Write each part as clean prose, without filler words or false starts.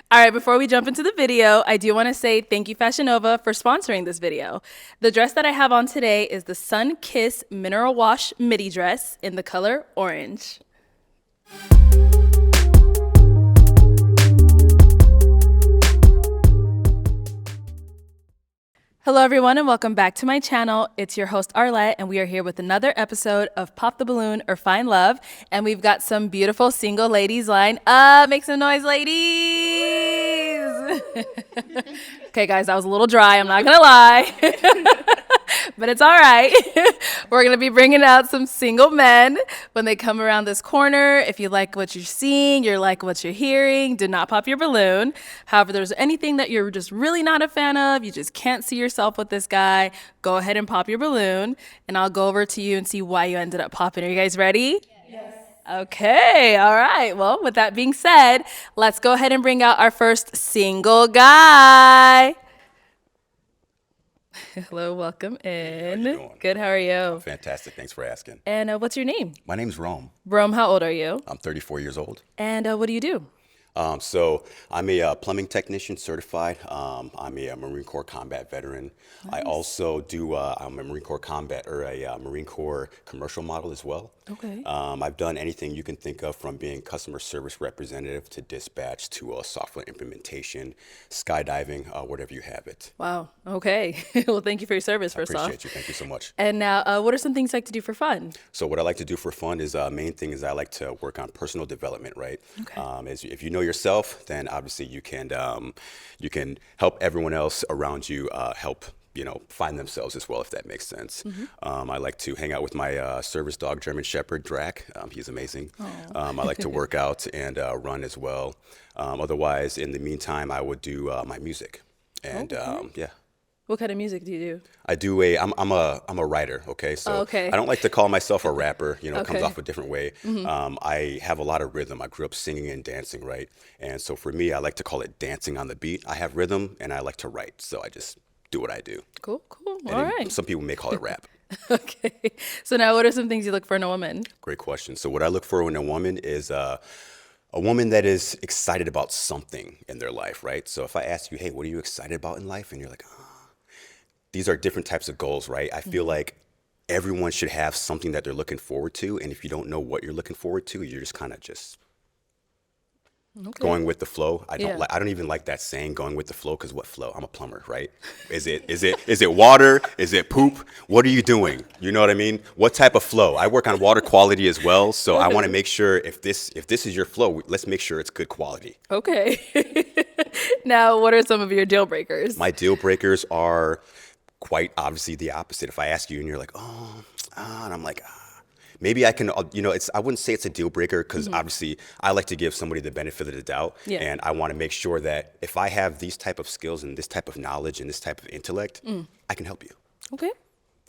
All right, before we jump into the video, I do want to say thank you, Fashion Nova, for sponsoring this video. The dress that I have on today is the Sun Kiss Mineral Wash Midi Dress in the color orange. Hello everyone and welcome back to my channel. It's your host Arlette and we are here with another episode of Pop the Balloon or Find Love, and we've got some beautiful single ladies lined up. Make some noise, ladies. Okay guys, that was a little dry, I'm not gonna lie. But it's all right. We're going to be bringing out some single men when they come around this corner. If you like what you're seeing, you like what you're hearing, do not pop your balloon. However, there's anything that you're just really not a fan of, you just can't see yourself with this guy, go ahead and pop your balloon, and I'll go over to you and see why you ended up popping. Are you guys ready? Yes. Okay, all right. Well, with that being said, let's go ahead and bring out our first single guy. Hello, welcome in. How you doing? Good, how are you? Fantastic, thanks for asking. And what's your name? My name's Rome. Rome, how old are you? I'm 34 years old. And what do you do? So I'm a plumbing technician certified. I'm a Marine Corps combat veteran. Nice. I also do, I'm a Marine Corps combat or a Marine Corps commercial model as well. Okay. I've done anything you can think of, from being customer service representative to dispatch to software implementation, skydiving, whatever you have it. Wow, okay. Well, thank you for your service, first off. Appreciate you, thank you so much. And now, what are some things you like to do for fun? So what I like to do for fun is, main thing is I like to work on personal development, right? Okay. If you know yourself, then obviously you can help everyone else around you help find themselves as well, if that makes sense. I like to hang out with my service dog, German Shepherd, Drac. He's amazing. I like to work out and run as well. Otherwise, in the meantime, I would do my music. And yeah. What kind of music do you do? I'm a writer, okay? So okay. I don't like to call myself a rapper, it comes Okay. off a different way. I have a lot of rhythm. I grew up singing and dancing, right? And so for me, I like to call it dancing on the beat. I have rhythm and I like to write, so I just do what I do. Cool, And all right. some people may call it rap. Okay, so now what are some things you look for in a woman? Great question. So what I look for in a woman is a woman that is excited about something in their life, right? So if I ask you, hey, what are you excited about in life? And you're like, these are different types of goals, right? I feel like everyone should have something that they're looking forward to. And if you don't know what you're looking forward to, you're just kind of going with the flow. I don't even like that saying, going with the flow, because what flow? I'm a plumber, right? Is it water? Is it poop? What are you doing? You know what I mean? What type of flow? I work on water quality as well, so I want to make sure if this is your flow, let's make sure it's good quality. Okay. Now, what are some of your deal breakers? My deal breakers are quite obviously the opposite. If I ask you and you're like, and I'm like, maybe I can, I wouldn't say it's a deal breaker, because obviously I like to give somebody the benefit of the doubt. Yeah. And I want to make sure that if I have these type of skills and this type of knowledge and this type of intellect, I can help you. Okay.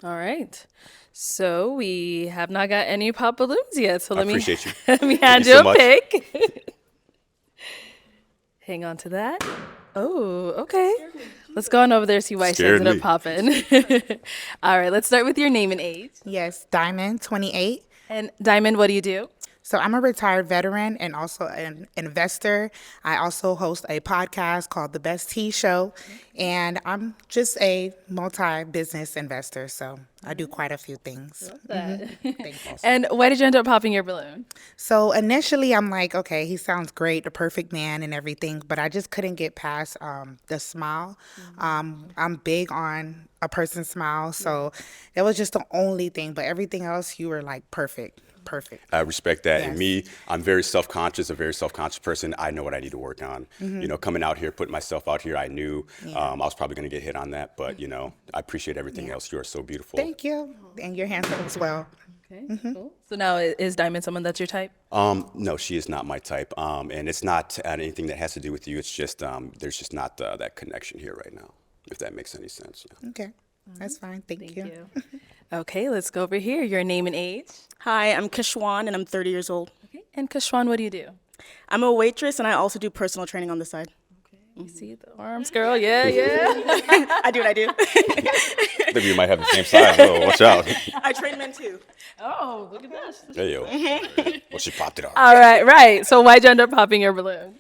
All right. So we have not got any pop balloons yet. So I appreciate you. Let me hand you you so a much. pick. Hang on to that. Oh, okay. Let's go on over there, see why she Scared ended me. up popping. All right, let's start with your name and age. Yes, Diamond, 28. And Diamond, what do you do? So I'm a retired veteran and also an investor. I also host a podcast called The Best Tea Show, and I'm just a multi-business investor, so I do quite a few things. That. Thank you. And why did you end up popping your balloon? So initially I'm like, okay, he sounds great, the perfect man and everything, but I just couldn't get past the smile. I'm big on a person's smile, so that was just the only thing, but everything else, you were like perfect. I respect that. Yes. And me, I'm very self-conscious, a very self-conscious person. I know what I need to work on. Coming out here, putting myself out here, I knew I was probably going to get hit on that, but I appreciate everything else. You are so beautiful. Thank you. And you're handsome as well. Okay, cool. So now is Diamond someone that's your type? No, she is not my type. And it's not anything that has to do with you. It's just, there's just not that connection here right now, if that makes any sense. Yeah. Okay. That's fine. Thank you. Okay, let's go over here. Your name and age. Hi, I'm Kashwan and I'm 30 years old. Okay. And Kashwan, what do you do? I'm a waitress and I also do personal training on the side. Okay. You see the arms, girl? Yeah. I do what I do. I think we might have the same size. Oh, watch out. I train men too. Oh, look at this. There you go. Well, she popped it off. All right, right. So why'd you end up popping your balloon?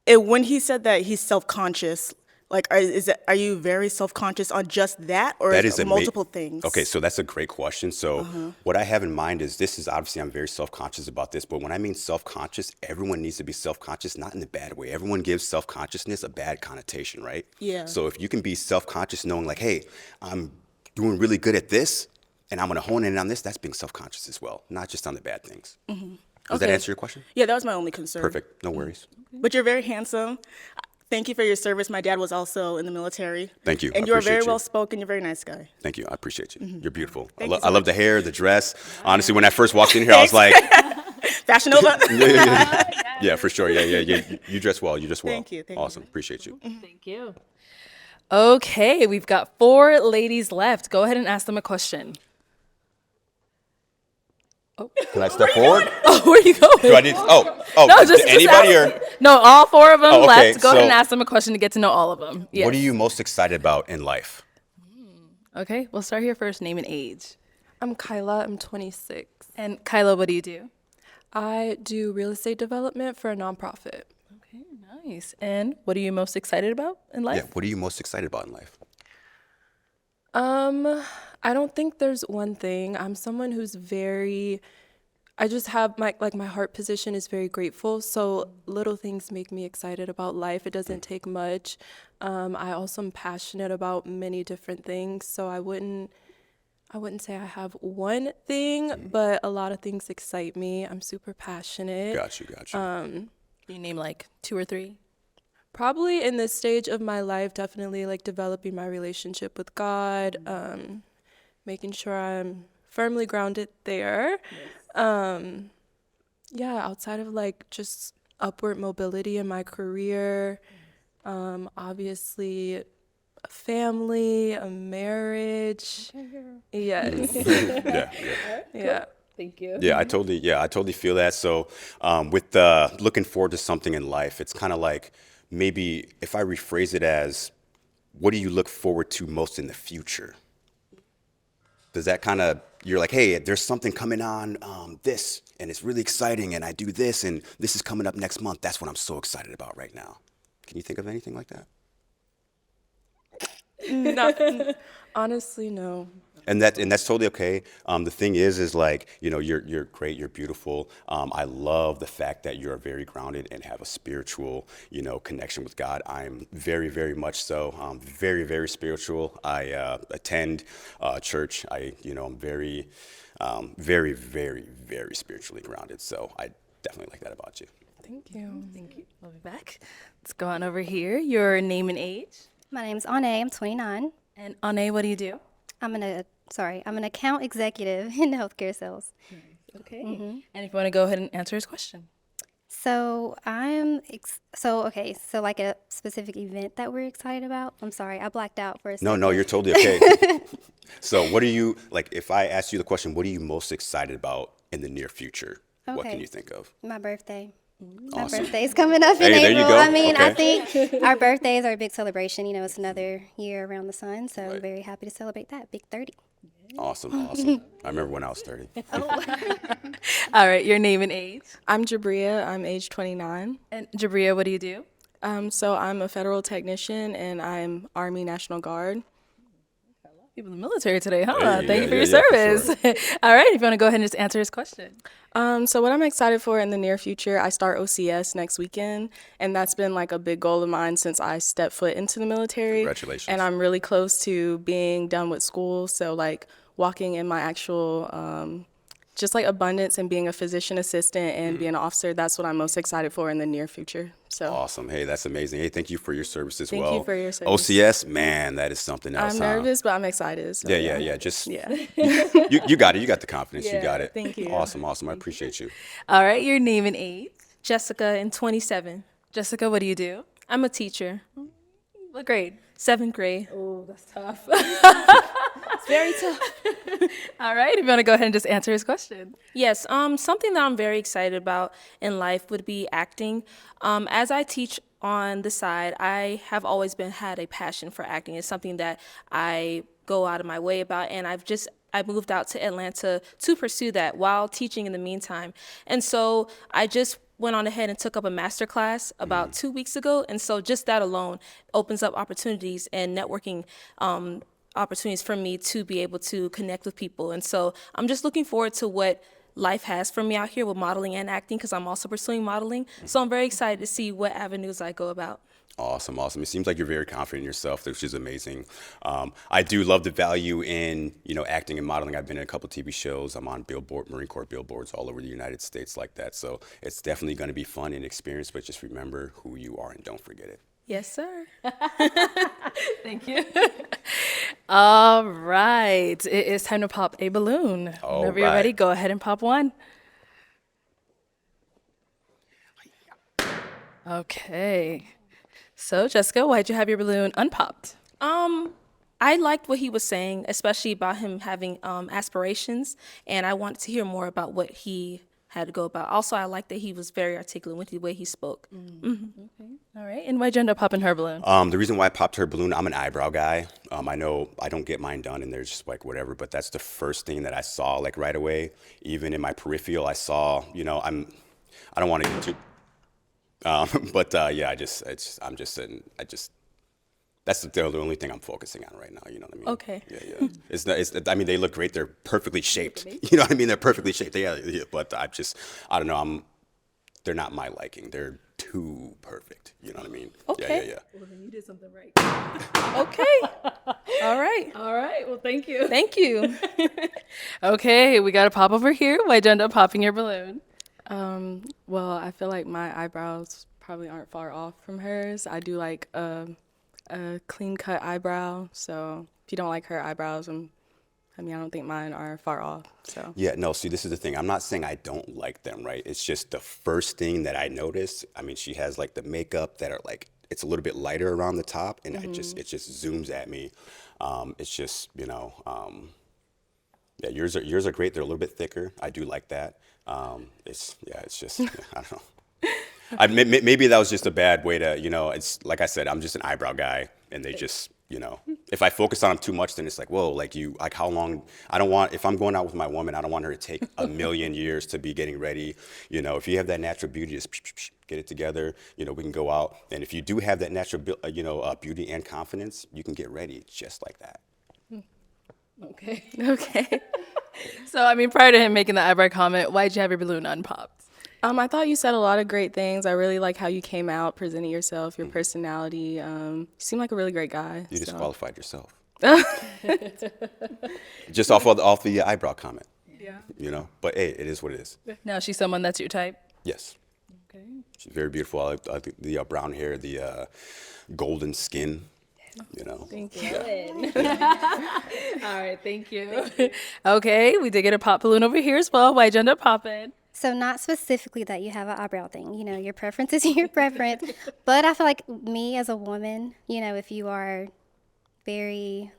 When he said that he's self-conscious, like, are you very self-conscious on just that, or That is is it multiple things? Okay, so that's a great question. So what I have in mind is this is obviously I'm very self-conscious about this, but when I mean self-conscious, everyone needs to be self-conscious, not in a bad way. Everyone gives self-consciousness a bad connotation, right? Yeah. So if you can be self-conscious knowing like, hey, I'm doing really good at this and I'm gonna hone in on this, that's being self-conscious as well, not just on the bad things. Does that Okay. answer your question? Yeah, that was my only concern. Perfect, no worries. But you're very handsome. Thank you for your service. My dad was also in the military. Thank you. And I you're appreciate very you. well spoken. You're a very nice guy. Thank you, I appreciate you. You're beautiful. Thank you so I love much. the hair, the dress. Honestly, when I first walked in here, I was like, Fashion Nova. yeah, for sure. Yeah. You dress well. You dress well. Thank you, thank you. Awesome. Appreciate you. Thank you. Okay, we've got 4 ladies left. Go ahead and ask them a question. Can I step forward? Oh, where are you going? Do I need? No, just anybody ask, or? No, all 4 of them Oh, okay, left. Go ahead and so- ask them a question to get to know all of them. Yes. What are you most excited about in life? Okay, we'll start here first. Name and age. I'm Kyla. I'm 26. And Kyla, what do you do? I do real estate development for a nonprofit. Okay, nice. And what are you most excited about in life? Yeah. What are you most excited about in life? I don't think there's one thing. I'm someone who's I just have my heart position is very grateful. So little things make me excited about life. It doesn't take much. I also am passionate about many different things. So I wouldn't say I have one thing, but a lot of things excite me. I'm super passionate. Got you. Can you name like 2 or 3? Probably in this stage of my life, definitely like developing my relationship with God, making sure I'm firmly grounded there. Yeah, outside of like just upward mobility in my career, obviously a family, a marriage. Yes. Yeah. Thank you. Yeah, I totally feel that. So, with looking forward to something in life, it's kind of like maybe if I rephrase it as, what do you look forward to most in the future? Does that kind of, you're like, hey, there's something coming on this, and it's really exciting, and I do this, and this is coming up next month. That's what I'm so excited about right now. Can you think of anything like that? Nothing. Honestly, no. And that's totally okay. The thing is like, you're great, you're beautiful. I love the fact that you're very grounded and have a spiritual, connection with God. I'm very, very much so. Very, very spiritual. I attend church. I'm very, very, very, very spiritually grounded. So I definitely like that about you. Thank you. Thank you. We'll be back. Let's go on over here. Your name and age. My name's Ane. I'm 29. And Ane, what do you do? I'm an account executive in healthcare sales. Okay. And if you want to go ahead and answer his question. So so like a specific event that we're excited about. I'm sorry, I blacked out for a second. No, you're totally okay. So what are you, like, if I ask you the question, what are you most excited about in the near future? What Okay. can you think of? My birthday. Awesome. My birthday's coming up in Hey, there you April. go. I mean, I Okay. think our birthdays are a big celebration. It's another year around the sun, so I'm Right. very happy to celebrate that. Big 30. Awesome. I remember when I was 30. All right. Your name and age. I'm Jabria. I'm age 29. And Jabria, what do you do? So I'm a federal technician and I'm Army National Guard. People in the military today, huh? Hey, Thank you for yeah, your yeah, for service. All right. If you want to go ahead and just answer his question. So what I'm excited for in the near future, I start OCS next weekend, and that's been like a big goal of mine since I stepped foot into the military. Congratulations. And I'm really close to being done with school, so like walking in my actual just like abundance and being a physician assistant and being an officer, that's what I'm most excited for in the near future. So Awesome. Hey, that's amazing. Hey, thank you for your service as Thank well. you for your service. OCS, man, that is something else. I'm huh? nervous, but I'm excited. So Yeah. Just Yeah. you got it. You got the confidence. You Yeah, got it. thank you. Awesome. I appreciate you. All right. Your name and age. Jessica and 27. Jessica, what do you do? I'm a teacher, What grade? 7th grade. Oh, that's tough. It's very tough. All right. If you want to go ahead and just answer his question. Yes, something that I'm very excited about in life would be acting. As I teach on the side, I have always had a passion for acting. It's something that I go out of my way about, and I moved out to Atlanta to pursue that while teaching in the meantime. And so I just went on ahead and took up a master class about 2 weeks ago. And so just that alone opens up opportunities and networking opportunities for me to be able to connect with people. And so I'm just looking forward to what life has for me out here with modeling and acting, because I'm also pursuing modeling. So I'm very excited to see what avenues I go about. Awesome, awesome. It seems like you're very confident in yourself, which is amazing. I do love the value in, acting and modeling. I've been in a couple TV shows. I'm on Marine Corps billboards all over the United States like that. So it's definitely going to be fun and experience, but just remember who you are and don't forget it. Yes, sir. Thank you. All right. It is time to pop a balloon. All Whenever you're right. ready, go ahead and pop one. Okay. So, Jessica, why'd you have your balloon unpopped? I liked what he was saying, especially about him having aspirations, and I wanted to hear more about what he had to go about. Also, I liked that he was very articulate with the way he spoke. All right. And why'd you end up popping her balloon? The reason why I popped her balloon, I'm an eyebrow guy. I know I don't get mine done and they're just like whatever, but that's the first thing that I saw like right away. Even in my peripheral, I saw, I don't want to get too, but yeah, that's the only thing I'm focusing on right now. You know what I mean? Okay. Yeah. I mean, they look great. They're perfectly shaped. You know what I mean? They're perfectly shaped. Yeah. But I don't know. They're not my liking. They're too perfect. You know what I mean? Okay. Yeah. Well, then you did something right. Okay. All right. All right. Well, thank you. Thank you. Okay. We got to pop over here. Why'd you end up popping your balloon? Well, I feel like my eyebrows probably aren't far off from hers. I do like a clean cut eyebrow. So if you don't like her eyebrows, I don't think mine are far off. So Yeah, no, see, this is the thing. I'm not saying I don't like them, right? It's just the first thing that I noticed. I mean, she has like the makeup that are like, it's a little bit lighter around the top, and it just zooms at me. It's just, yeah, yours are great. They're a little bit thicker. I do like that. It's just, I don't know. Maybe that was just a bad way to, it's like I said, I'm just an eyebrow guy, and they just, if I focus on them too much, then it's like, whoa, like how long, if I'm going out with my woman, I don't want her to take a million years to be getting ready. If you have that natural beauty, just get it together, we can go out. And if you do have that natural, beauty and confidence, you can get ready just like that. Okay. Okay. So, prior to him making the eyebrow comment, why'd you have your balloon unpopped? I thought you said a lot of great things. I really like how you came out, presenting yourself, your personality. You seem like a really great guy. You so. disqualified yourself. Just off the eyebrow comment. Yeah. But hey, it is what it is. Now, she's someone that's your type? Yes. Okay. She's very beautiful. I like the brown hair, the golden skin. Thank you. All right, thank you. Okay, we did get a pop balloon over here as well. Why'd you end up popping? So not specifically that you have an eyebrow thing. Your preference is your preference. But I feel like me as a woman, if you are very,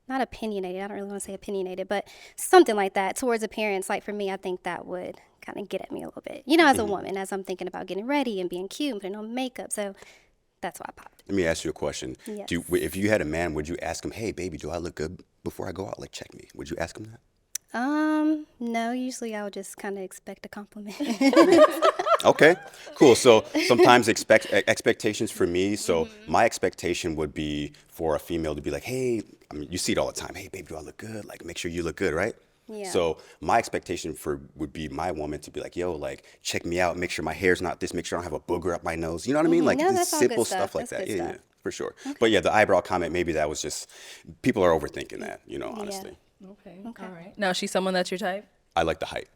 not opinionated, I don't really want to say opinionated, but something like that towards appearance, like for me, I think that would kind of get at me a little bit. As a woman, as I'm thinking about getting ready and being cute and putting on makeup. So that's why I popped. Let me ask you a question. Yes. If you had a man, would you ask him, hey, baby, do I look good before I go out? Like, check me. Would you ask him that? No, usually I would just kind of expect a compliment. Okay, cool. So sometimes expectations for me. So my expectation would be for a female to be like, hey, you see it all the time. Hey, baby, do I look good? Like, make sure you look good, right? Yeah. So my expectation would be my woman to be like, yo, like, check me out. Make sure my hair's not this. Make sure I don't have a booger up my nose. You know what I mean? Like, No, this that's all simple good stuff. stuff like That's that. good Yeah, stuff. for sure. Okay. But yeah, the eyebrow comment, maybe that was just, people are overthinking that, honestly. Okay. All right. Now, she's someone that's your type? I like the height.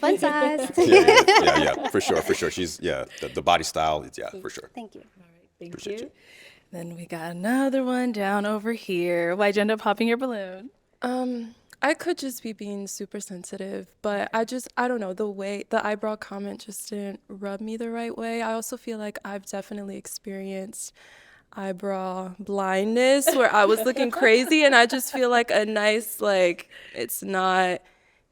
Fun size. Yeah, for sure. She's, the body style, for sure. Thank you. All right, thank Appreciate you. Then we got another one down over here. Why'd you end up popping your balloon? I could just be being super sensitive, but I don't know, the way the eyebrow comment just didn't rub me the right way. I also feel like I've definitely experienced eyebrow blindness where I was looking crazy, and I just feel like a nice, it's not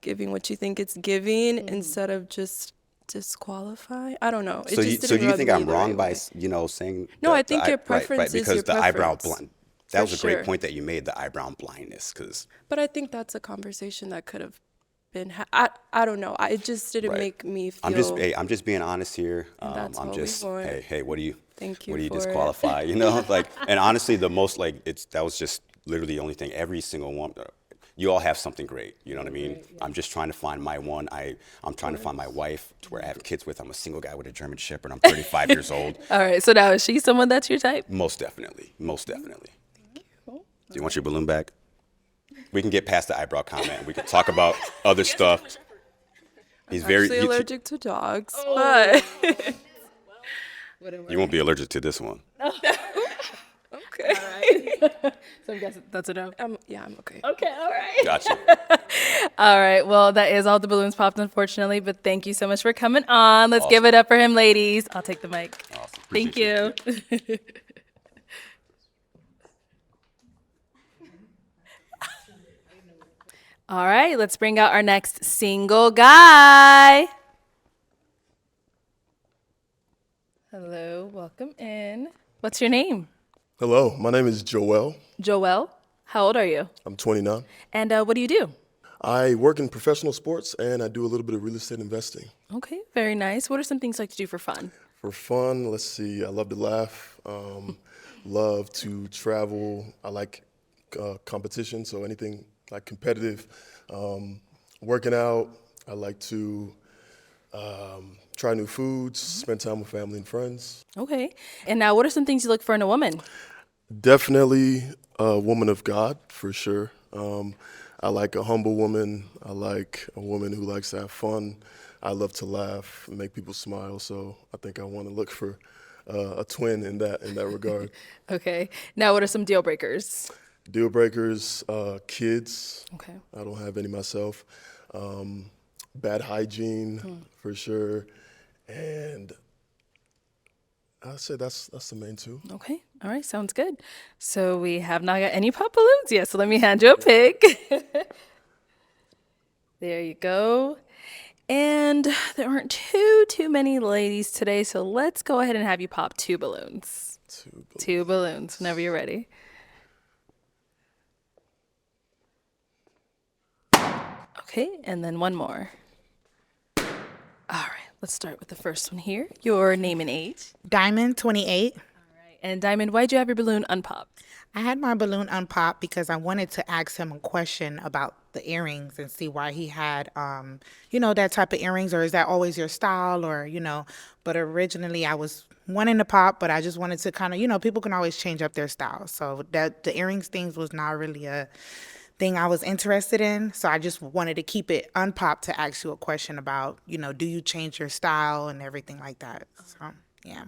giving what you think it's giving instead of just disqualify. I don't know. So do you think I'm wrong by saying? No, I think your preference is because your the eyebrow preference. blind. That For was a great sure. point that you made. The eyebrow blindness, because But I think that's a conversation that could have been. I don't know. It just didn't make me feel. I'm just being honest here. that's I'm what we just want. hey, what do you Thank you what do you for it. disqualify? You know, like, and honestly, the most like that was just literally the only thing. Every single one. You all have something great, you know what I mean? I'm just trying to find my one. I'm trying to find my wife to where I have kids with. I'm a single guy with a German Shepherd. I'm 35 years old. All right. So now is she someone that's your type? Most definitely. Most definitely. Do you want your balloon back? We can get past the eyebrow comment. We can talk about other stuff. He's Actually allergic to dogs, but You won't be allergic to this one. okay. So I'm guessing that's a no. Yeah, I'm okay. Okay. All right. Gotcha. All right. Well, that is all the balloons popped, unfortunately. But thank you so much for coming on. Let's give it up for him, ladies. I'll take the mic. Awesome. Thank Appreciate you. All right, let's bring out our next single guy. Hello, welcome in. What's your name? Hello, my name is Joelle. Joelle. How old are you? I'm 29. And what do you do? I work in professional sports and I do a little bit of real estate investing. Okay, very nice. What are some things you like to do for fun? For fun, let's see, I love to laugh, love to travel. I like competition, so anything like competitive. Working out, I like to try new foods, spend time with family and friends. Okay. And now, what are some things you look for in a woman? Definitely a woman of God, for sure. I like a humble woman. I like a woman who likes to have fun. I love to laugh and make people smile. So I think I want to look for a twin in that regard. Okay. Now, what are some deal breakers? Deal breakers, kids. Okay. I don't have any myself. Bad hygiene, for sure. And I'd say that's the main two. Okay. All right. Sounds good. So we have not got any pop balloons yet. So let me hand you a pick. There you go. And there aren't too many ladies today. So let's go ahead and have you pop 2 balloons. 2 balloons whenever you're ready. Okay. And then one more. All right. Let's start with the first one here. Your name and age. Diamond, 28. And Diamond, why'd you have your balloon unpopped? I had my balloon unpopped because I wanted to ask him a question about the earrings and see why he had, that type of earrings, or is that always your style, or, but originally I was wanting to pop, but I just wanted to kind of, people can always change up their style. So that the earrings things was not really a thing I was interested in. So I just wanted to keep it unpopped to ask you a question about, do you change your style and everything like that. So, yeah.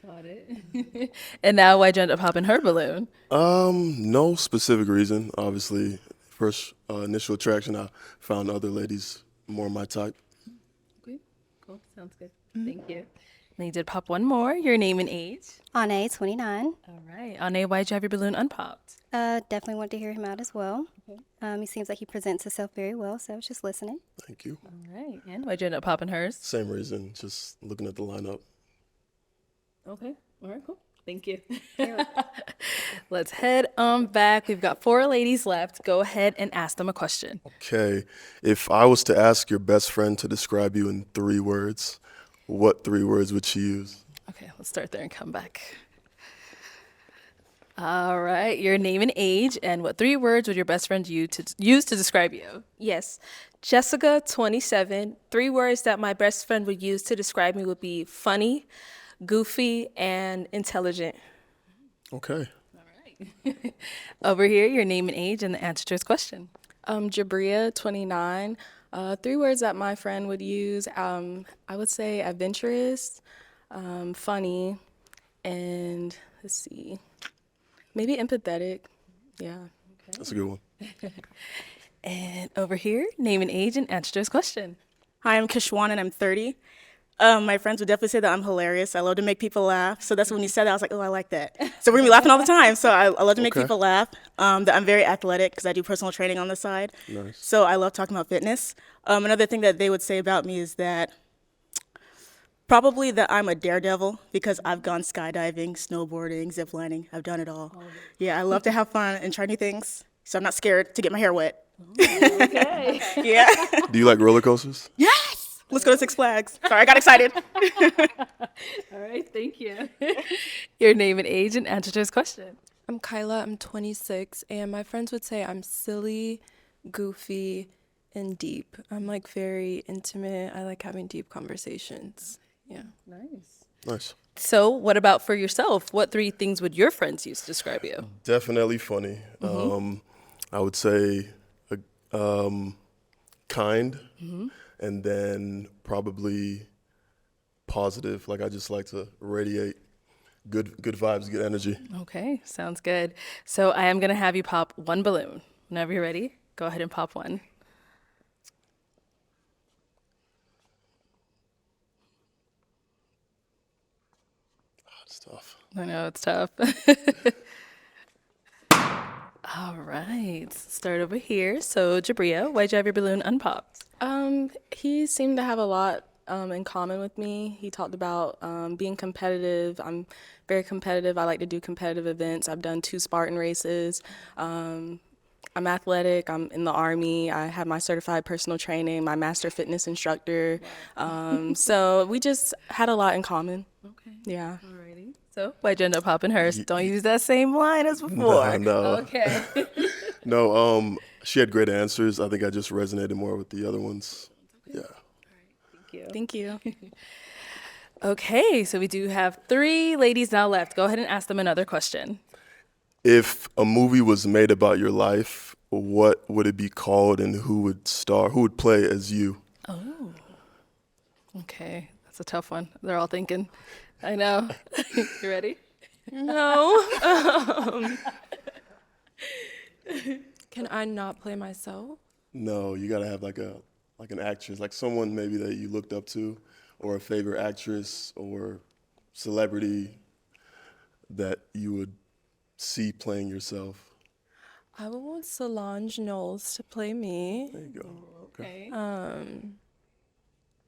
Got it. And now why'd you end up popping her balloon? No specific reason. Obviously, first initial attraction, I found other ladies more my type. Okay, cool. Sounds good. Thank you. And you did pop one more. Your name and age. Ane, 29. All right. Ane, why'd you have your balloon unpopped? Definitely wanted to hear him out as well. He seems like he presents himself very well, so I was just listening. Thank you. All right. And why'd you end up popping hers? Same reason, just looking at the lineup. Okay. All right, cool. Thank you. Let's head on back. We've got 4 ladies left. Go ahead and ask them a question. Okay. If I was to ask your best friend to describe you in 3 words, what 3 words would she use? Okay, let's start there and come back. All right. Your name and age, and what 3 words would your best friend use to describe you? Yes. Jessica, 27. 3 words that my best friend would use to describe me would be funny, goofy, and intelligent. Okay. Over here, your name and age, and the answer to his question. Jabria, 29. 3 words that my friend would use, I would say adventurous, funny, and let's see, maybe empathetic. Yeah. Okay. That's a good one. And over here, name and age, and answer to his question. Hi, I'm Kishwan and I'm 30. My friends would definitely say that I'm hilarious. I love to make people laugh. So that's when you said that, I was like, oh, I like that. So we're going to be laughing all the time. So I love to make people laugh. That I'm very athletic because I do personal training on the side. Nice. So I love talking about fitness. Another thing that they would say about me is that probably that I'm a daredevil because I've gone skydiving, snowboarding, ziplining. I've done it all. Yeah, I love to have fun and try new things. So I'm not scared to get my hair wet. Okay. Yeah. Do you like roller coasters? Yes. Let's go to Six Flags. Sorry, I got excited. All right, thank you. Your name and age and answer to his question. I'm Kyla, I'm 26, and my friends would say I'm silly, goofy, and deep. I'm like very intimate. I like having deep conversations. Yeah. Nice. So, what about for yourself? What 3 things would your friends use to describe you? Definitely funny. I would say kind, and then probably positive. Like I just like to radiate good vibes, good energy. Okay, sounds good. So, I am going to have you pop 1 balloon. Whenever you're ready, go ahead and pop 1. It's tough. I know it's tough. All right, start over here. So, Jabria, why'd you have your balloon unpopped? He seemed to have a lot in common with me. He talked about being competitive. I'm very competitive. I like to do competitive events. I've done 2 Spartan races. I'm athletic. I'm in the Army. I have my certified personal training, my master fitness instructor. So we just had a lot in common. Okay. Yeah. Alrighty. So, why'd you end up popping hers? Don't use that same line as before. No. Okay. No, she had great answers. I think I just resonated more with the other ones. Yeah. Thank you. Okay, so we do have 3 ladies now left. Go ahead and ask them another question. If a movie was made about your life, what would it be called and who would star? Who would play as you? Oh. Okay, that's a tough one. They're all thinking. I know. You ready? No. Can I not play myself? No, you gotta have like an actress, like someone maybe that you looked up to, or a favorite actress or celebrity that you would see playing yourself. I would want Solange Knowles to play me. There you go. Okay.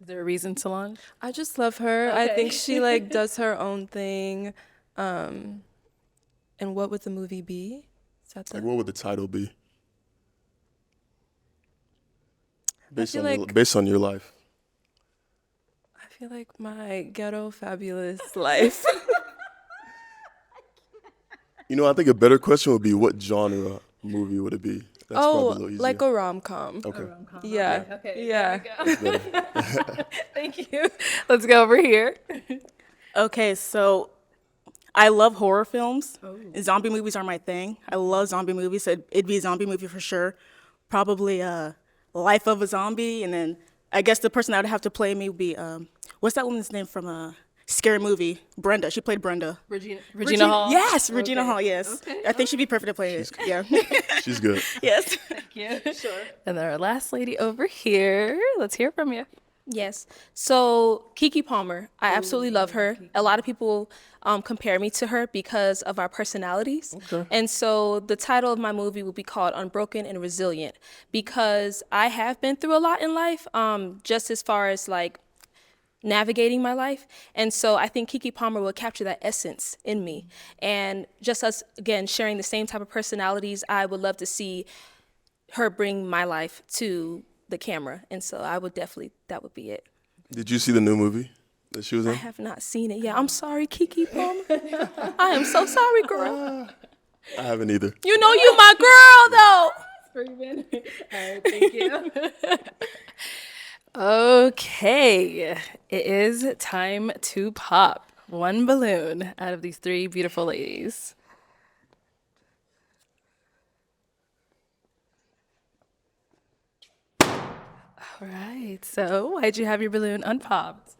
Is there a reason, Solange? I just love her. I think she like does her own thing. And what would the movie be? Is that Like, what would the title be? Based feel on like- based on your life. I feel like my ghetto fabulous life. You know, I think a better question would be what genre movie would it be? That's probably a little easier. Like a rom-com. Okay. Yeah. Okay. Yeah. Thank you. Let's go over here. Okay, so I love horror films. Zombie movies are my thing. I love zombie movies. So it'd be a zombie movie for sure. Probably Life of a Zombie, and then I guess the person that would have to play me would be what's that woman's name from a scary movie? Brenda. She played Brenda. Regina Hall. Yes, Regina Hall. Yes, I think she'd be perfect to play it. Yeah. She's good. Yes. Yeah. Sure. And then our last lady over here. Let's hear from you. Yes. So Keke Palmer, I absolutely love her. A lot of people compare me to her because of our personalities. Okay. And so the title of my movie will be called Unbroken and Resilient because I have been through a lot in life, just as far as like navigating my life. And so I think Keke Palmer will capture that essence in me. And just us, again, sharing the same type of personalities, I would love to see her bring my life to the camera. And so I would definitely, that would be it. Did you see the new movie that she was I in? have not seen it yet. I'm sorry, Keke Palmer. I am so sorry, girl. I haven't either. You know you my girl, though. All right, thank you. Okay, it is time to pop 1 balloon out of these 3 beautiful ladies. All right, so why'd you have your balloon unpopped?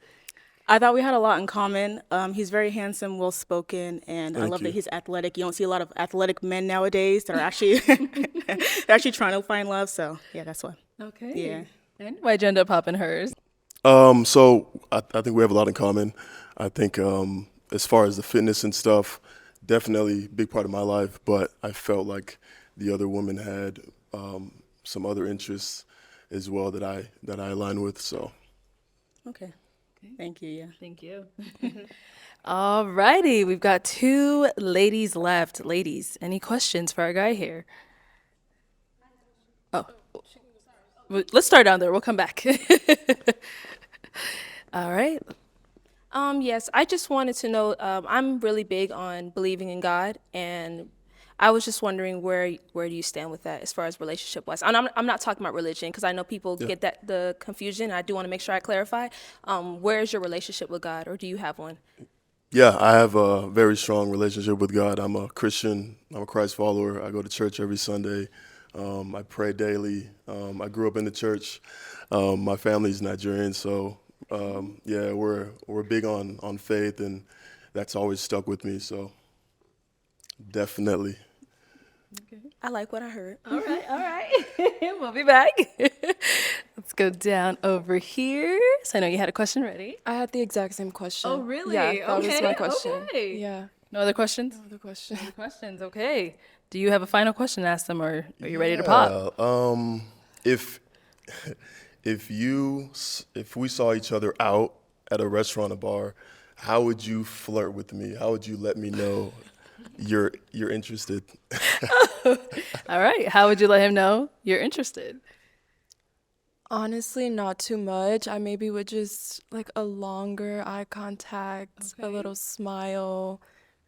I thought we had a lot in common. He's very handsome, well-spoken, and I Thank love you. that he's athletic. You don't see a lot of athletic men nowadays that are actually they're actually trying to find love. So yeah, that's why. Okay. Yeah. And why'd you end up popping hers? So I think we have a lot in common. I think as far as the fitness and stuff, definitely a big part of my life, but I felt like the other woman had some other interests as well that I align with. So Okay. Thank you. Yeah. Thank you. All righty, we've got 2 ladies left. Ladies, any questions for our guy here? Oh, let's start down there. We'll come back. All right. Yes, I just wanted to know, I'm really big on believing in God, and I was just wondering where do you stand with that as far as relationship wise? And I'm not talking about religion because I know people get the confusion. I do want to make sure I clarify. Where is your relationship with God, or do you have one? Yeah, I have a very strong relationship with God. I'm a Christian. I'm a Christ follower. I go to church every Sunday. I pray daily. I grew up in the church. My family's Nigerian, so yeah, we're big on faith, and that's always stuck with me. So definitely. I like what I heard. All right. We'll be back. Let's go down over here. So I know you had a question ready. I had the exact same question. Oh, really? Yeah, that was my question. Okay. Yeah. No other questions? The question. Questions. Okay. Do you have a final question to ask them, or are you ready to pop? If we saw each other out at a restaurant or bar, how would you flirt with me? How would you let me know you're interested? All right. How would you let him know you're interested? Honestly, not too much. I maybe would just like a longer eye contact, a little smile,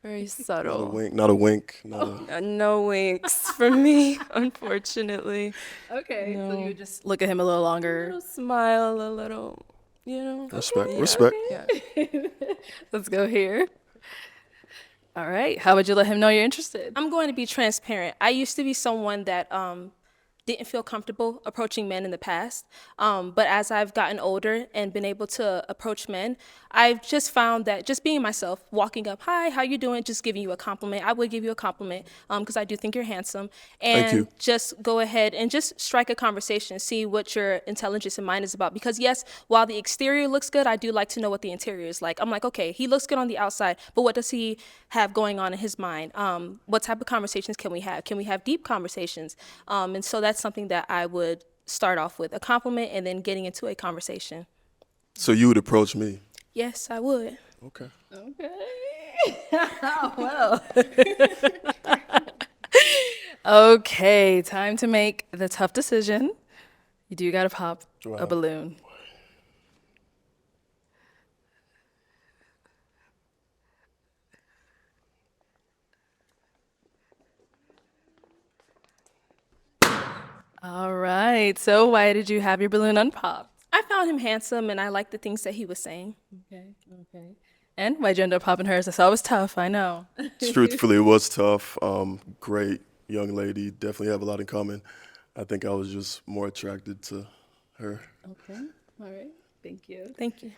very subtle. Not a wink. No winks for me, unfortunately. Okay. So No. you would just look at him a little A longer. little smile, a little, you know. Respect. Yeah. Let's go here. All right. How would you let him know you're interested? I'm going to be transparent. I used to be someone that didn't feel comfortable approaching men in the past. But as I've gotten older and been able to approach men, I've just found that just being myself, walking up, hi, how you doing? Just giving you a compliment. I would give you a compliment because I do think you're handsome. And Thank you. just go ahead and just strike a conversation, see what your intelligence and mind is about. Because yes, while the exterior looks good, I do like to know what the interior is like. I'm like, okay, he looks good on the outside, but what does he have going on in his mind? What type of conversations can we have? Can we have deep conversations? And so that's something that I would start off with, a compliment and then getting into a conversation. So you would approach me? Yes, I would. Okay. Okay. Time to make the tough decision. You do got to pop a Wow. balloon. All right. So why did you have your balloon unpopped? I found him handsome and I liked the things that he was saying. Okay. And why'd you end up popping hers? I saw it was tough. I know. Truthfully, it was tough. Great young lady. Definitely have a lot in common. I think I was just more attracted to her. Okay. All right. Thank you. Thank you.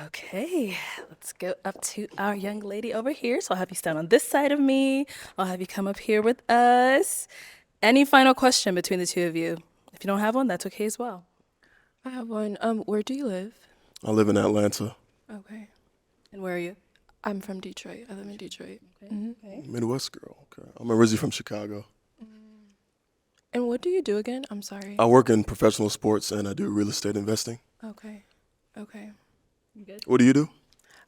Okay, let's go up to our young lady over here. So I'll have you stand on this side of me. I'll have you come up here with us. Any final question between the two of you? If you don't have one, that's okay as well. I have one. Where do you live? I live in Atlanta. Okay. And where are you? I'm from Detroit. I live in Detroit. Midwest girl. Okay. I'm originally from Chicago. And what do you do again? I'm sorry. I work in professional sports and I do real estate investing. Okay. Okay. What do you do?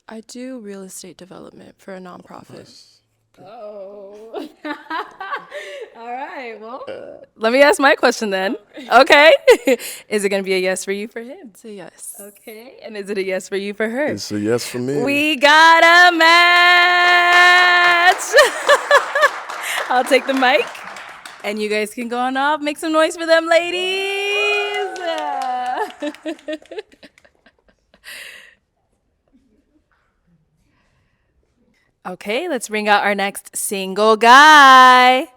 I do real estate development for a nonprofit. Oh. All right. Well, let me ask my question then. Okay. Is it going to be a yes for you for him? It's a yes. Okay. And is it a yes for you for her? It's a yes for me. We got a match. I'll take the mic. And you guys can go on off. Make some noise for them, ladies. Okay, let's bring out our next single guy.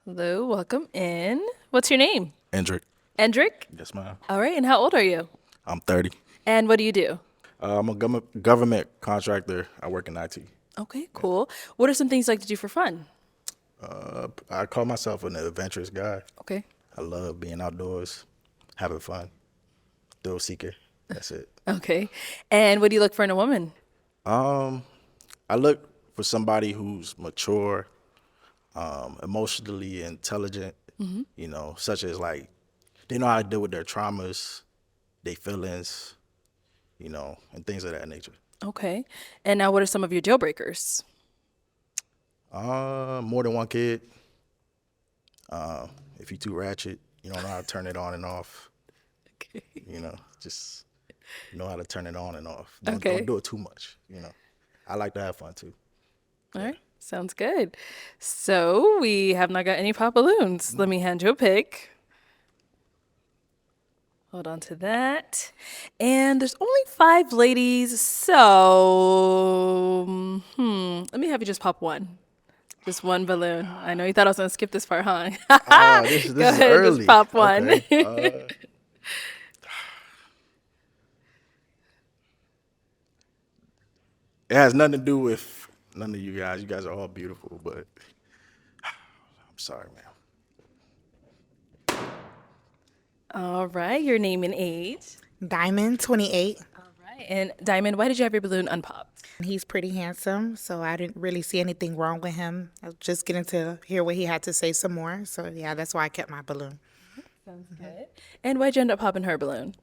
Hello, welcome in. What's your name? Andri. Endrick? Yes, ma'am. All right, and how old are you? I'm 30. And what do you do? I'm a government contractor. I work in IT. Okay, cool. What are some things you like to do for fun? I call myself an adventurous guy. Okay. I love being outdoors, having fun, thrill seeker. That's it. Okay. And what do you look for in a woman? I look for somebody who's mature, emotionally intelligent, you know, such as like they know how to deal with their traumas, their feelings, you know, and things of that nature. Okay. And now what are some of your deal breakers? More than one kid. If you're too ratchet, you don't know how to turn it on and off. Okay. You know, just know how to turn it on and off. Okay. Don't do it too much. You know, I like to have fun too. All right. Sounds good. So we have not got any pop balloons. Let me hand you a pick. Hold on to that. And there's only 5 ladies, so let me have you just pop one. Just one balloon. I know you thought I was going to skip this part, huh? This Go is ahead, early. just pop one. Okay. It has nothing to do with none of you guys. You guys are all beautiful, but I'm sorry, man. All right, your name and age. Diamond, 28. All right, and Diamond, why did you have your balloon unpopped? He's pretty handsome, so I didn't really see anything wrong with him. I was just getting to hear what he had to say some more. So, yeah, that's why I kept my balloon. Sounds good. And why'd you end up popping her balloon?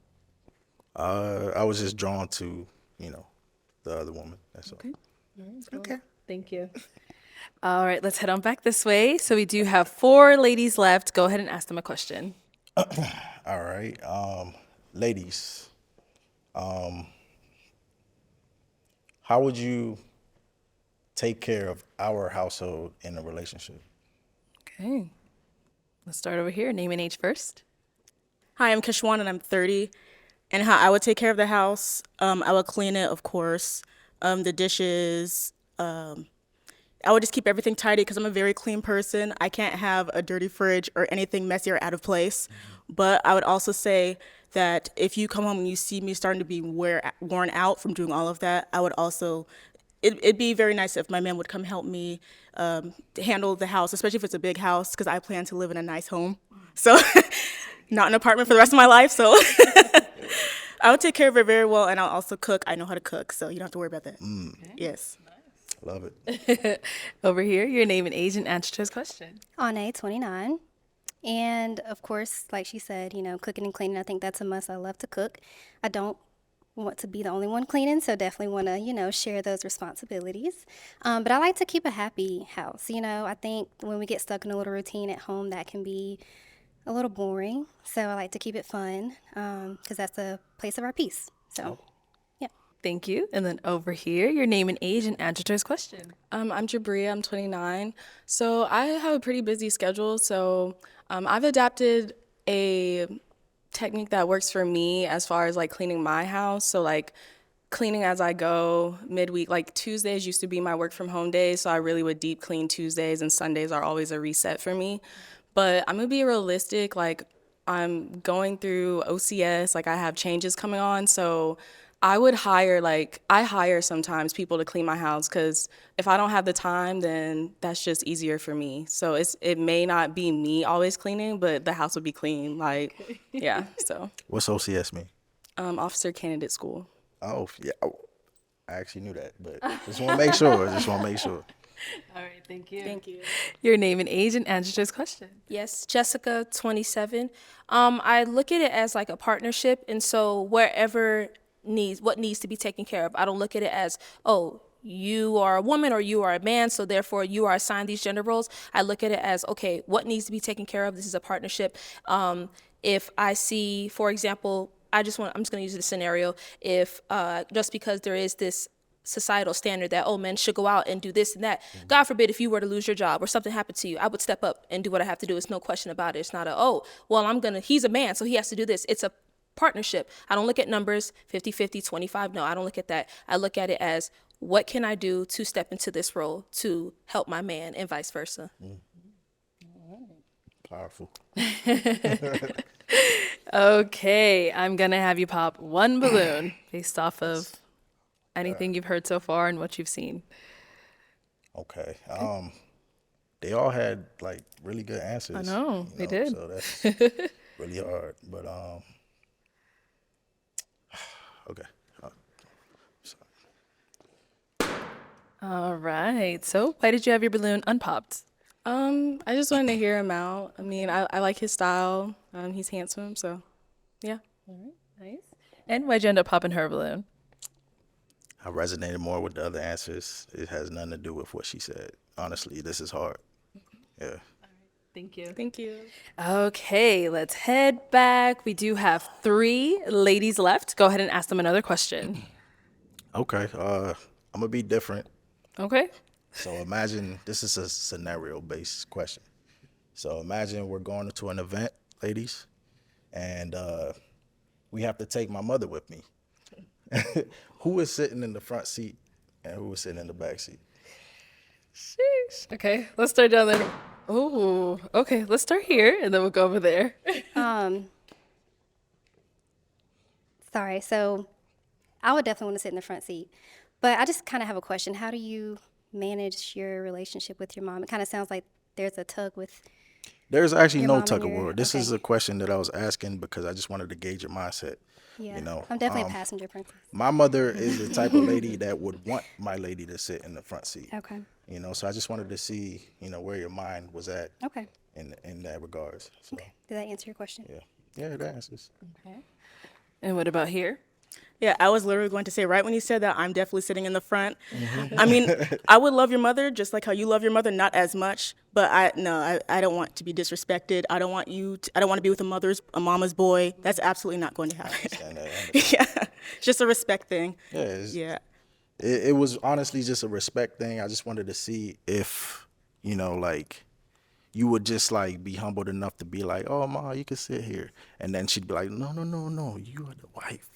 I was just drawn to, the other woman. That's all. Okay. Thank you. All right, let's head on back this way. So we do have 4 ladies left. Go ahead and ask them a question. All right. Ladies, how would you take care of our household in a relationship? Okay. Let's start over here. Name and age first. Hi, I'm Kishwan and I'm 30. And how I would take care of the house, I would clean it, of course. The dishes, I would just keep everything tidy because I'm a very clean person. I can't have a dirty fridge or anything messy or out of place. But I would also say that if you come home and you see me starting to be worn out from doing all of that, I would also, it'd be very nice if my man would come help me handle the house, especially if it's a big house, because I plan to live in a nice home. So not an apartment for the rest of my life. So I would take care of it very well, and I'll also cook. I know how to cook, so you don't have to worry about that. Okay. Yes. Love it. Over here, your name and age and answer to his question. Ane, 29. And of course, like she said, cooking and cleaning, I think that's a must. I love to cook. I don't want to be the only one cleaning, so definitely want to, share those responsibilities. But I like to keep a happy house. I think when we get stuck in a little routine at home, that can be a little boring. So I like to keep it fun because that's a place of our peace. So, yeah. Thank you. And then over here, your name and age and answer to his question. I'm Jabria, I'm 29. So I have a pretty busy schedule. So I've adapted a technique that works for me as far as like cleaning my house. So like cleaning as I go midweek, like Tuesdays used to be my work from home days. So I really would deep clean Tuesdays, and Sundays are always a reset for me. But I'm gonna be realistic, like I'm going through OCS, like I have changes coming on. So I hire sometimes people to clean my house because if I don't have the time, then that's just easier for me. So it may not be me always cleaning, but the house will be clean. Like, yeah, so. What's OCS mean? Officer Candidate School. Oh, yeah. I actually knew that, but just want to make sure. All right, thank you. Thank you. Your name and age and answer to his question. Yes, Jessica, 27. I look at it as like a partnership, and so wherever what needs to be taken care of, I don't look at it as, oh, you are a woman or you are a man, so therefore you are assigned these gender roles. I look at it as, okay, what needs to be taken care of? This is a partnership. If I see, for example, I'm just going to use the scenario. If just because there is this societal standard that, oh, men should go out and do this and that. God forbid if you were to lose your job or something happened to you, I would step up and do what I have to do. It's no question about it. It's not he's a man, so he has to do this. It's a partnership. I don't look at numbers, 50-50, 25. No, I don't look at that. I look at it as, what can I do to step into this role to help my man and vice versa. Powerful. Okay, I'm going to have you pop one balloon based off of anything you've heard so far and what you've seen. Okay. They all had like really good answers. I know, they did. So that's really hard. But okay. Sorry. All right. So why did you have your balloon unpopped? I just wanted to hear him out. I mean, I like his style. He's handsome, so yeah. All right, nice. And why'd you end up popping her balloon? I resonated more with the other answers. It has nothing to do with what she said. Honestly, this is hard. Yeah. Thank you. Thank you. Okay, let's head back. We do have 3 ladies left. Go ahead and ask them another question. Okay, I'm gonna be different. Okay. So imagine this is a scenario-based question. So imagine we're going to an event, ladies, and we have to take my mother with me. Who is sitting in the front seat and who is sitting in the back seat? Sheesh. Okay, let's start down there. Oh, okay. Let's start here, and then we'll go over there. Sorry. So I would definitely want to sit in the front seat. But I just kind of have a question. How do you manage your relationship with your mom? It kind of sounds like there's a tug with. There's actually Your no mom and tug of your- war. This okay. is a question that I was asking because I just wanted to gauge your mindset. Yeah. You know, I'm definitely a passenger princess. my mother is the type of lady that would want my lady to sit in the front seat. Okay. You know, so I just wanted to see, you know, where your mind was at Okay. in that regards. So Did that answer your question? yeah, that answers. And what about here? Yeah, I was literally going to say right when you said that, I'm definitely sitting in the front. I mean, I would love your mother just like how you love your mother, not as much, but I don't want to be disrespected. I don't want to be with a mama's boy. That's absolutely not going to happen. And, Yeah, it's just a respect thing. yeah, Yeah. it was honestly just a respect thing. I just wanted to see if, you know, like you would just like be humbled enough to be like, oh, Ma, you can sit here. And then she'd be like, no, you are the wife.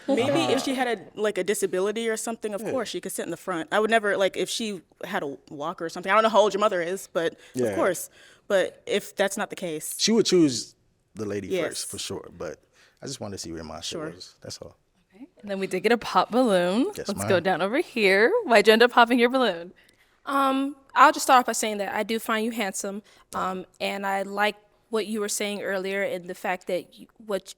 Maybe if she had a disability or something, of course she could sit in the front. I would never like if she had a walker or something. I don't know how old your mother is, but Yeah. of course. But if that's not the case, She would choose the lady Yes. first for sure. But I just wanted to see where my Sure. shit was. That's all. And then we did get a pop balloon. Yes, Let's ma'am. go down over here. Why'd you end up popping your balloon? I'll just start off by saying that I do find you handsome, and I like what you were saying earlier and the fact that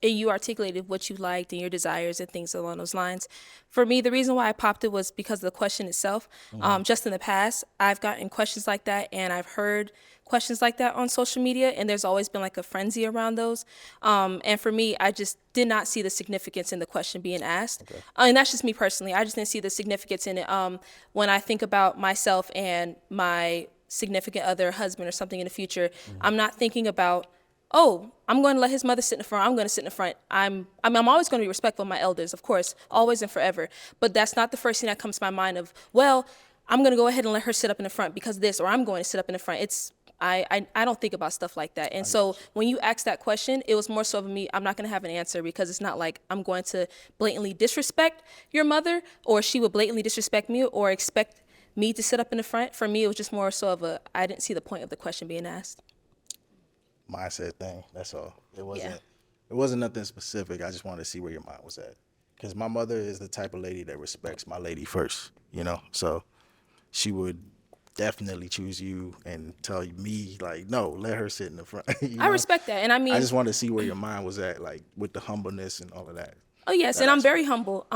you articulated what you liked and your desires and things along those lines. For me, the reason why I popped it was because of the question itself. Just in the past, I've gotten questions like that, and I've heard questions like that on social media, and there's always been like a frenzy around those. And for me, I just did not see the significance in the question being asked. And that's just me personally. I just didn't see the significance in it. When I think about myself and my significant other, husband or something in the future, I'm not thinking about, oh, I'm going to let his mother sit in the front. I'm going to sit in the front. I'm always going to be respectful of my elders, of course, always and forever. But that's not the first thing that comes to my mind of, well, I'm going to go ahead and let her sit up in the front because of this, or I'm going to sit up in the front. I don't think about stuff like that. And so when you asked that question, it was more so of me, I'm not going to have an answer because it's not like I'm going to blatantly disrespect your mother or she would blatantly disrespect me or expect me to sit up in the front. For me, it was just more so of I didn't see the point of the question being asked. Mindset thing. That's all. It wasn't nothing specific. I just wanted to see where your mind was at. Because my mother is the type of lady that respects my lady first, you know? So she would definitely choose you and tell me, like, no, let her sit in the front. You I know? respect that. And I mean, I just wanted to see where your mind was at, like, with the humbleness and all of that. oh yes, and I'm very humble.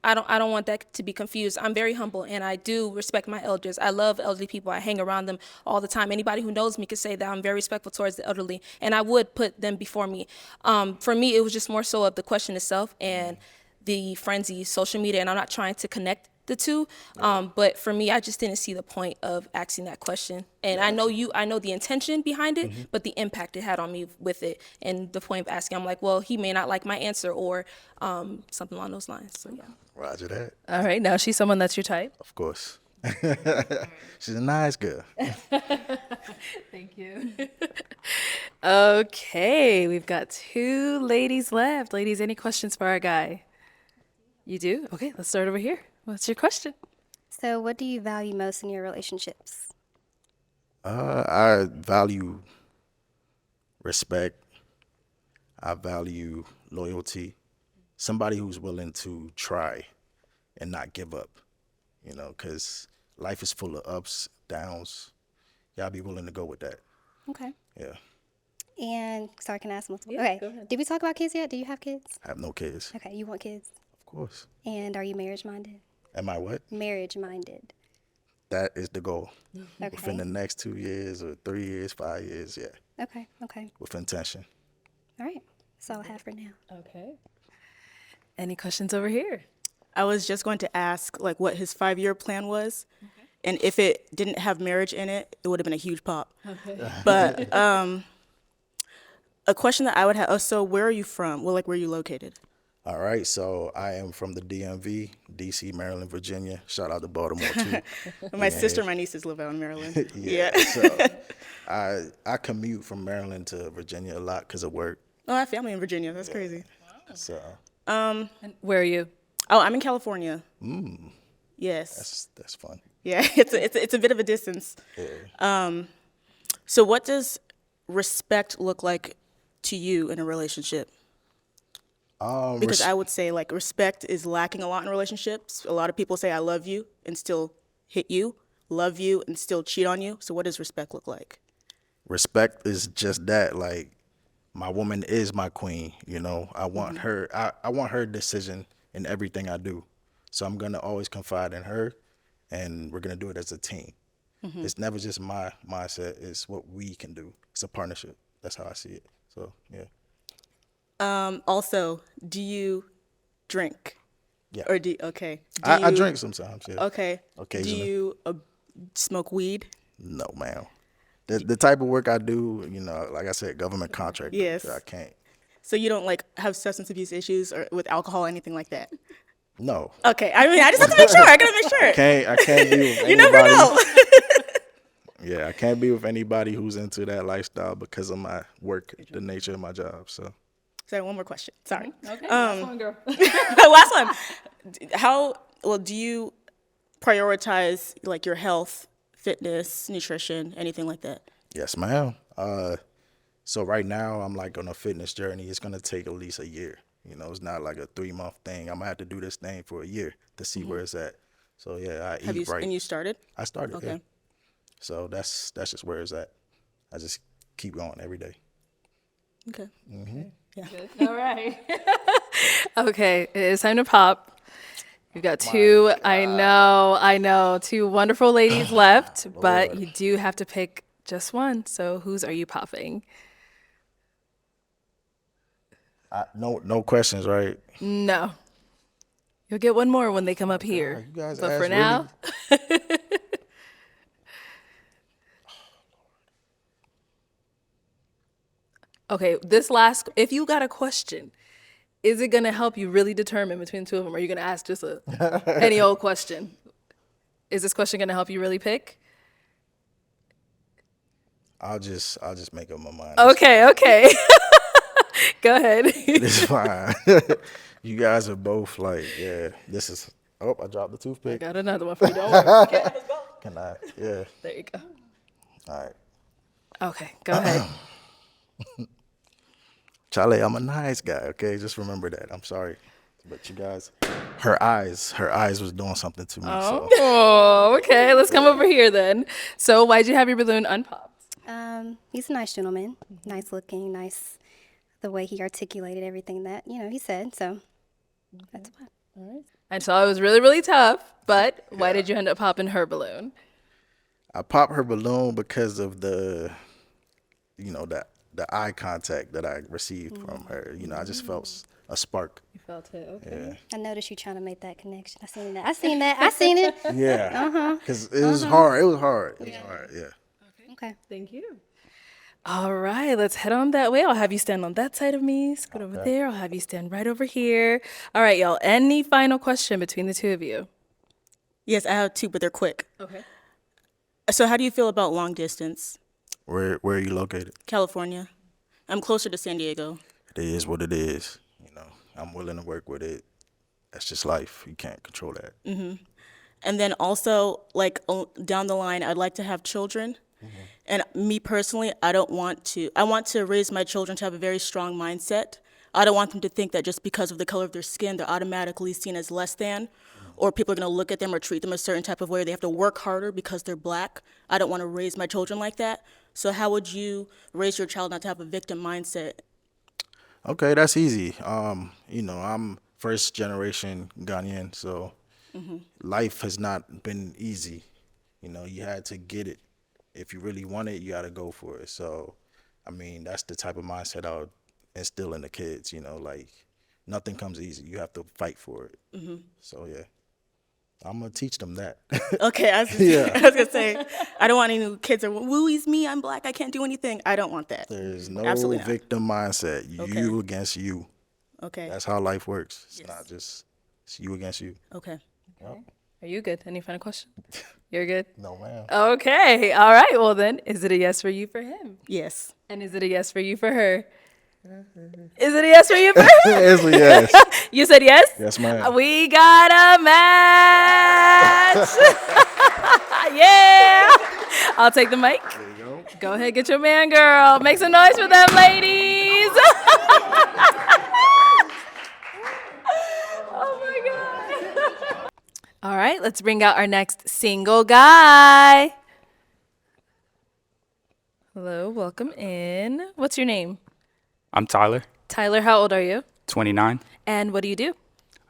I don't want that to be confused. I'm very humble and I do respect my elders. I love elderly people. I hang around them all the time. Anybody who knows me could say that I'm very respectful towards the elderly and I would put them before me. For me, it was just more so of the question itself and the frenzy, social media, and I'm not trying to connect the two. But for me, I just didn't see the point of asking that question. And I know the intention behind it, but the impact it had on me with it and the point of asking, I'm like, well, he may not like my answer or something along those lines. So yeah. Roger that. All right, now she's someone that's your type. Of course. She's a nice girl. Thank you. Okay, we've got 2 ladies left. Ladies, any questions for our guy? You do? Okay, let's start over here. What's your question? So, what do you value most in your relationships? I value respect. I value loyalty. Somebody who's willing to try and not give up, you know, because life is full of ups, downs. Y'all be willing to go with that. Okay. Yeah. And sorry, can I ask multiple? Okay. Did we talk about kids yet? Do you have kids? I have no kids. Okay, you want kids? Of course. And are you marriage minded? Am I what? Marriage minded. That is the goal. Okay. Within the next 2 years or 3 years, 5 years, yeah. Okay. Okay. With intention. All right. That's all I have for now. Okay. Any questions over here? I was just going to ask like what his 5-year plan was. And if it didn't have marriage in it, it would have been a huge pop. But a question that I would have, so where are you from? Well, like, where are you located? All right, so I am from the DMV, DC, Maryland, Virginia. Shout out to Baltimore too. My sister and my nieces live out in Maryland. So I commute from Maryland to Virginia a lot because of work. Oh, I have family in Virginia. That's crazy. So And where are you? Oh, I'm in California. Yes. that's fun. Yeah, it's a bit of a distance. So what does respect look like to you in a relationship? Because I would say, like, respect is lacking a lot in relationships. A lot of people say I love you and still hit you, love you and still cheat on you. So what does respect look like? Respect is just that. Like, my woman is my queen. You know, I want her. I want her decision in everything I do. So I'm gonna always confide in her, and we're gonna do it as a team. It's never just my mindset. It's what we can do. It's a partnership. That's how I see it. So yeah. Also, do you drink? Yeah. Or okay. I drink sometimes. Yeah. Okay. Occasionally. Do you smoke weed? No, ma'am. The type of work I do, you know, like I said, government contract. Yes. I can't. So you don't, like, have substance abuse issues or with alcohol, anything like that? No. Okay. I mean, I just have to make sure. I gotta make sure. I can't be with anybody. You never know. Yeah, I can't be with anybody who's into that lifestyle because of my work, the nature of my job. So. Sorry, one more question. Sorry. Okay, last one, girl. Last one. Do you prioritize, like, your health, fitness, nutrition, anything like that? Yes, ma'am. So right now I'm like on a fitness journey. It's gonna take at least a year. You know, it's not like a 3-month thing. I'm gonna have to do this thing for a year to see where it's at. So yeah, I eat right. And you started? I started. Okay. Yeah. So that's just where it's at. I just keep going every day. Okay. Yeah. All right. Okay, it is time to pop. You've got two, I know, two wonderful ladies left, but you do have to pick just one. So whose are you popping? No questions, right? No. You'll get one more when they come up here. You guys But asked for now, okay, if you got a question, is it going to help you really determine between the two of them? Or are you going to ask just any old question? Is this question going to help you really pick? I'll just make up my mind. Okay. Go ahead. It's fine. You guys are both like, yeah, this is, I dropped the toothpick. Got another one for you. Don't worry. Can I? Yeah. There you go. All right. Okay, go ahead. Charlie, I'm a nice guy, okay? Just remember that. I'm sorry. But you guys, her eyes was doing something to me. So. Oh, okay. Let's come over here then. So why'd you have your balloon unpopped? He's a nice gentleman, nice looking, nice the way he articulated everything that, he said. So that's why. All right. And so it was really, really tough, but why did you end up popping her balloon? I popped her balloon because of the eye contact that I received from her. You know, I just felt a spark. You felt it, okay. Yeah. I noticed you trying to make that connection. I seen it. Yeah. Because it was hard. It was hard. Yeah. Okay. Thank you. All right, let's head on that way. I'll have you stand on that side of me, scoot over there. I'll have you stand right over here. All right, y'all. Any final question between the two of you? Yes, I have two, but they're quick. Okay. So how do you feel about long distance? Where are you located? California. I'm closer to San Diego. It is what it is. You know, I'm willing to work with it. That's just life. You can't control that. Mm-hmm. And then also, like, down the line, I'd like to have children. Mm-hmm. And me personally, I want to raise my children to have a very strong mindset. I don't want them to think that just because of the color of their skin, they're automatically seen as less than, or people are going to look at them or treat them a certain type of way. They have to work harder because they're black. I don't want to raise my children like that. So how would you raise your child not to have a victim mindset? Okay, that's easy. I'm first generation Ghanaian, so life has not been easy. You know, you had to get it. If you really want it, you got to go for it. So, I mean, that's the type of mindset I would instill in the kids, like nothing comes easy. You have to fight for it. Mm-hmm. So, yeah. I'm gonna teach them that. Okay, I was gonna say, I don't want any new kids or wooey's me. I'm black. I can't do anything. I don't want that. There's no Absolutely not. victim mindset. Okay. You against you. Okay. That's how life works. It's not just it's you against you. Okay. Yep. Are you good? Any final question? You're good? No, ma'am. Okay. All right. Well, then, is it a yes for you for him? Yes. And is it a yes for you for her? Is it a yes for you for her? It's a yes. You said yes? Yes, ma'am. We got a match. Yeah. I'll take the mic. There you go. Go ahead, get your man, girl. Make some noise for them, ladies. Oh my God. All right, let's bring out our next single guy. Hello, welcome in. What's your name? I'm Tyler, Tyler, how old are you? 29. And what do you do?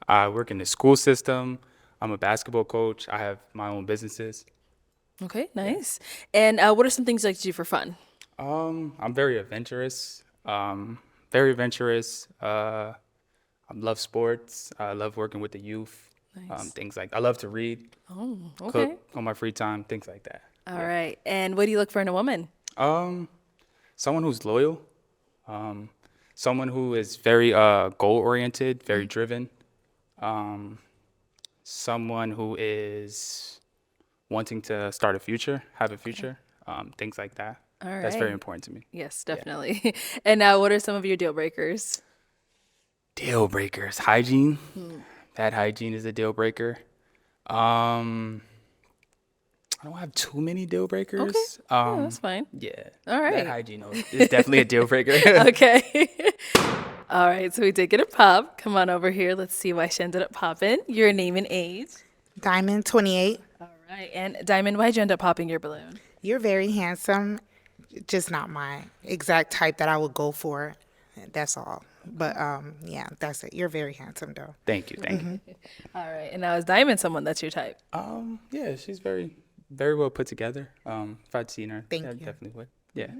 I work in the school system. I'm a basketball coach. I have my own businesses. Okay, nice. And what are some things you like to do for fun? I'm very adventurous. Very adventurous. I love sports. I love working with the youth. Nice. Things like I love to read, Oh, okay. cook on my free time, things like that. All right. And what do you look for in a woman? Someone who's loyal. Someone who is very goal-oriented, very driven. Someone who is wanting to start a future, have a future, things like that. All right. That's very important to me. Yes, definitely. And now, what are some of your deal breakers? Deal breakers. Hygiene. Bad hygiene is a deal breaker. I don't have too many deal breakers. Okay. Yeah, that's fine. Yeah. All right. Bad hygiene is definitely a deal breaker. Okay. All right. So we did get a pop. Come on over here. Let's see why she ended up popping. Your name and age. Diamond, 28. All right. And Diamond, why'd you end up popping your balloon? You're very handsome. Just not my exact type that I would go for. That's all. But yeah, that's it. You're very handsome, though. Thank you. Thank you. All right. And now is Diamond someone that's your type? Yeah, she's very well put together. If I'd seen her, Thank I you. definitely would. Yeah.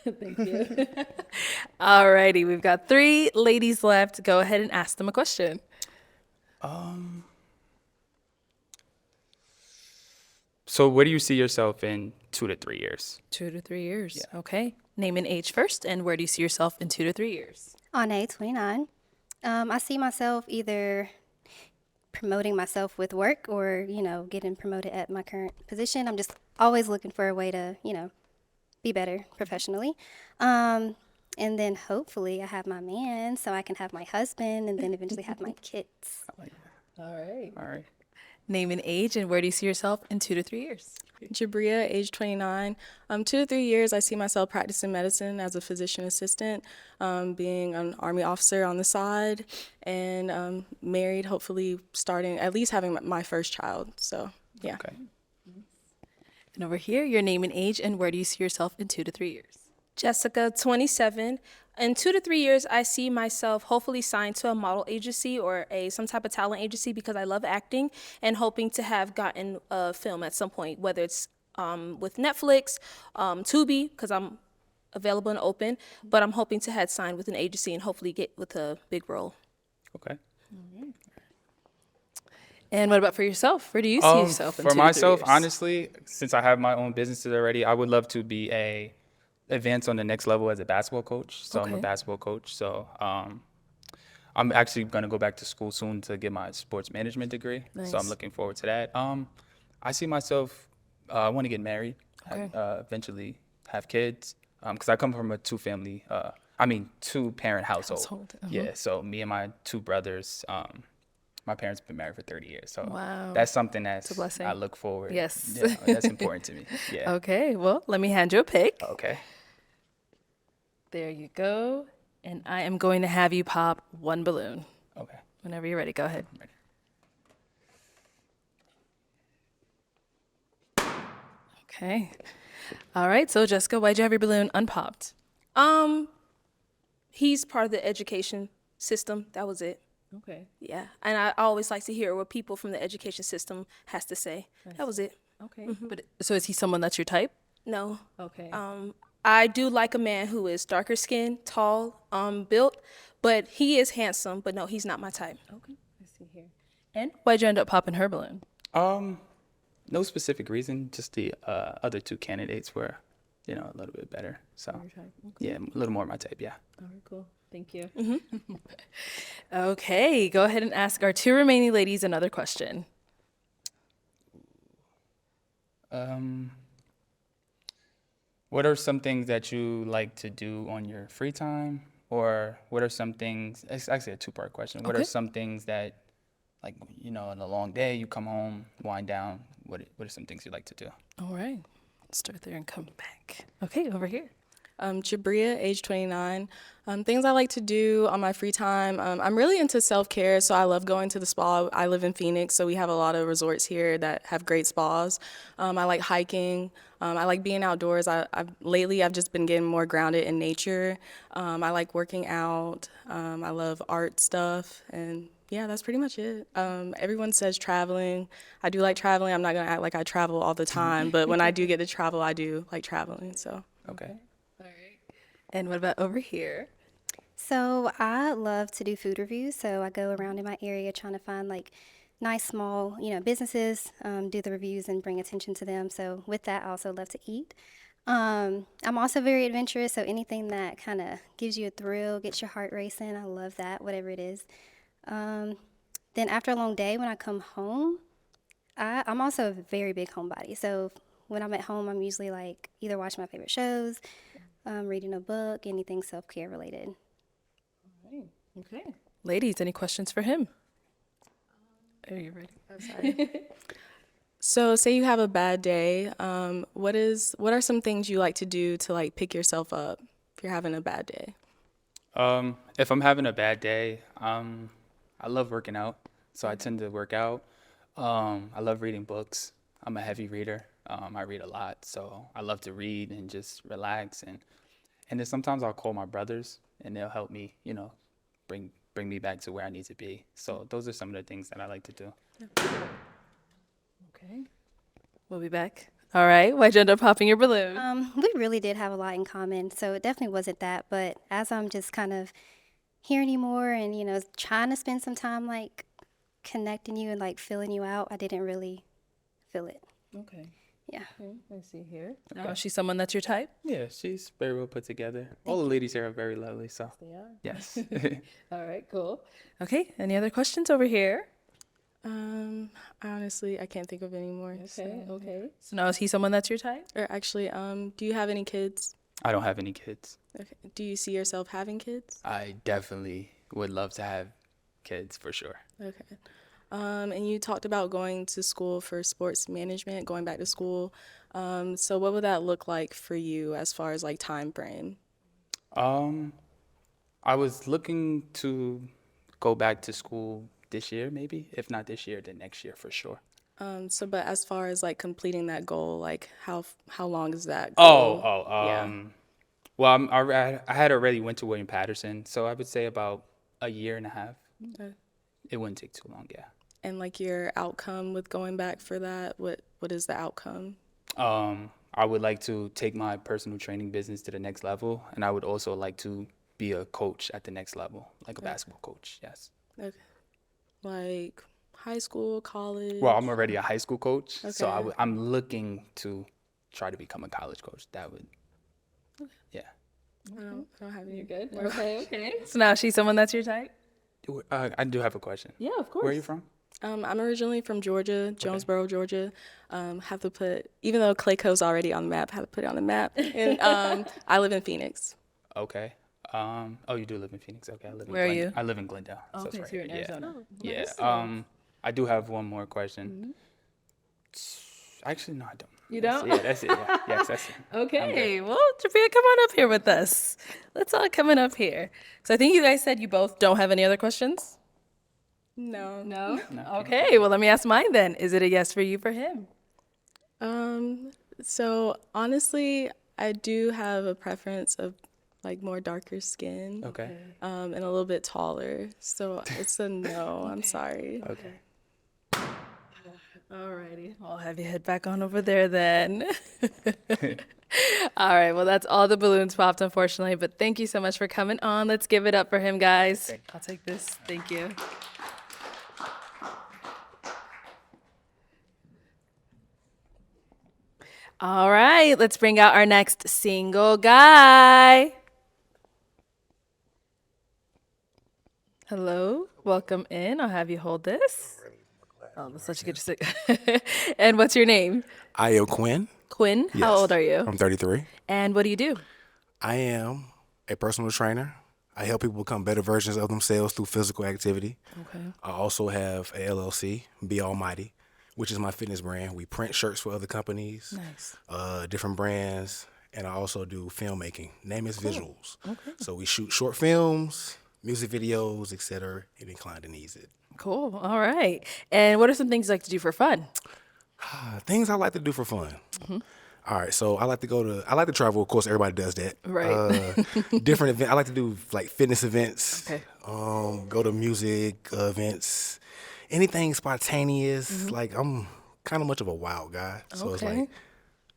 Thank you. All righty. We've got 3 ladies left. Go ahead and ask them a question. So where do you see yourself in 2 to 3 years? 2 to 3 years. Okay. Name and age first. And where do you see yourself in 2 to 3 years? Ane, 29. I see myself either promoting myself with work or, getting promoted at my current position. I'm just always looking for a way to, be better professionally. And then hopefully I have my man so I can have my husband and then eventually have my kids. All right. All right. Name and age. And where do you see yourself in 2 to 3 years? Jabria, age 29. 2 to 3 years, I see myself practicing medicine as a physician assistant, being an Army officer on the side, and married, hopefully starting, at least having my first child. So, yeah. Okay. And over here, your name and age. And where do you see yourself in 2 to 3 years? Jessica, 27. In 2 to 3 years, I see myself hopefully signed to a model agency or some type of talent agency because I love acting, and hoping to have gotten a film at some point, whether it's with Netflix, Tubi, because I'm available and open, but I'm hoping to have signed with an agency and hopefully get with a big role. Okay. And what about for yourself? Where do you see yourself in 2 to 3 For myself, years? honestly, since I have my own businesses already, I would love to be advance on the next level as a basketball coach. So I'm a Okay. basketball coach. So I'm actually going to go back to school soon to get my sports management degree. So Nice. I'm looking forward to that. I see myself, I want to get married, eventually have kids. Because I come from a two-parent household. Household, Yeah, so me and my 2 brothers, my parents have been married for 30 years. So Wow. that's something a blessing. I look forward. Yes. Yeah, that's important to me. Yeah. Okay. Well, let me hand you a pick. Okay. There you go. And I am going to have you pop 1 balloon. Okay. Whenever you're ready, go ahead. Ready. Okay. All right. So, Jessica, why'd you have your balloon unpopped? He's part of the education system. That was it. Okay. Yeah. And I always like to hear what people from the education system has to say. That was it. Okay. But so is he someone that's your type? No. Okay. I do like a man who is darker skinned, tall, built, but he is handsome. But no, he's not my type. Okay. I see here. And why'd you end up popping her balloon? No specific reason, just the other two candidates were, a little bit better. So, yeah, a little more my type, yeah. All right, cool. Thank you. Okay, go ahead and ask our two remaining ladies another question. What are some things that you like to do on your free time? Or what are some things, it's actually a two-part question. What are some things that, like, in a long day, you come home, wind down, what are some things you like to do? All right, let's start there and come back. Okay, over here. Jabria, age 29. Things I like to do on my free time. I'm really into self-care, so I love going to the spa. I live in Phoenix, so we have a lot of resorts here that have great spas. I like hiking. I like being outdoors. Lately, I've just been getting more grounded in nature. I like working out. I love art stuff, and yeah, that's pretty much it. Everyone says traveling. I do like traveling. I'm not gonna act like I travel all the time, but when I do get to travel, I do like traveling. So Okay. And what about over here? So I love to do food reviews. So I go around in my area trying to find like nice small, businesses, do the reviews and bring attention to them. So with that, I also love to eat. I'm also very adventurous. So anything that kind of gives you a thrill, gets your heart racing, I love that, whatever it is. Then after a long day, when I come home, I'm also a very big homebody. So when I'm at home, I'm usually like either watching my favorite shows, reading a book, anything self-care related. Okay. Ladies, any questions for him? Are you ready? I'm sorry. So say you have a bad day. What are some things you like to do to like pick yourself up if you're having a bad day? If I'm having a bad day, I love working out, so I tend to work out. I love reading books. I'm a heavy reader. I read a lot, so I love to read and just relax. And then sometimes I'll call my brothers, and they'll help me, bring me back to where I need to be. So those are some of the things that I like to do. Okay. We'll be back. All right. Why'd you end up popping your balloon? We really did have a lot in common, so it definitely wasn't that. But as I'm just kind of hearing you more and, trying to spend some time like connecting you and like filling you out, I didn't really feel it. Okay. Yeah. I see here. Is she someone that's your type? Yeah, she's very well put together. All the ladies here are very lovely, so. They are. Yes. All right, cool. Okay. Any other questions over here? Honestly, I can't think of any more. Okay. So now is he someone that's your type? Or actually, do you have any kids? I don't have any kids. Okay. Do you see yourself having kids? I definitely would love to have kids for sure. Okay. And you talked about going to school for sports management, going back to school. So what would that look like for you as far as like time frame? I was looking to go back to school this year, maybe. If not this year, then next year for sure. But as far as like completing that goal, like how long is that goal? Well, I had already went to William Patterson, so I would say about a year and a half. Okay. It wouldn't take too long, yeah. And like your outcome with going back for that, what is the outcome? I would like to take my personal training business to the next level, and I would also like to be a coach at the next level, like a basketball coach, yes. Okay. Like high school, college? Well, I'm already a high school coach, so Okay. I'm looking to try to become a college coach. That would, yeah. I don't have any. Good. Okay. So now is she someone that's your type? I do have a question. Yeah, of course. Where are you from? I'm originally from Georgia, Jonesboro, Georgia. Have to put, even though Clayco's already on the map, have to put it on the map. And I live in Phoenix. Okay. Oh, you do live in Phoenix. Okay, I live in Where are you? I live in Glendale. Okay, it's so right you're in here. Arizona. Yeah. Nice. Yeah. I do have one more question. Actually, no, I don't. You don't? That's it. Yeah. Yes, that's it. Okay, well, Jabria, come on up here with us. Let's all come on up here. So I think you guys said you both don't have any other questions? No. No? Okay, well, let me ask mine then. Is it a yes for you, for him? So honestly, I do have a preference of like more darker skin. Okay. And a little bit taller. So it's a no. I'm sorry. Okay. Alrighty, I'll have you head back on over there then. All right, well, that's all the balloons popped, unfortunately, but thank you so much for coming on. Let's give it up for him, guys. I'll take this. Thank you. All right, let's bring out our next single guy. Hello, welcome in. I'll have you hold this. Oh, that's such a good stick. And what's your name? I am Quinn. Quinn. Yes. How old are you? I'm 33. And what do you do? I am a personal trainer. I help people become better versions of themselves through physical activity. Okay. I also have a LLC, Be Almighty, which is my fitness brand. We print shirts for other companies, Nice. different brands, and I also do filmmaking. Name is visuals. Okay. So we shoot short films, music videos, etc. If inclined to needs it. Cool. All right. And what are some things you like to do for fun? Things I like to do for fun. All right, so I like to travel. Of course, everybody does that. Right. Different events. I like to do like fitness events. Okay. Go to music events. Anything spontaneous. Like I'm kind of much of a wild guy, so it's Okay. like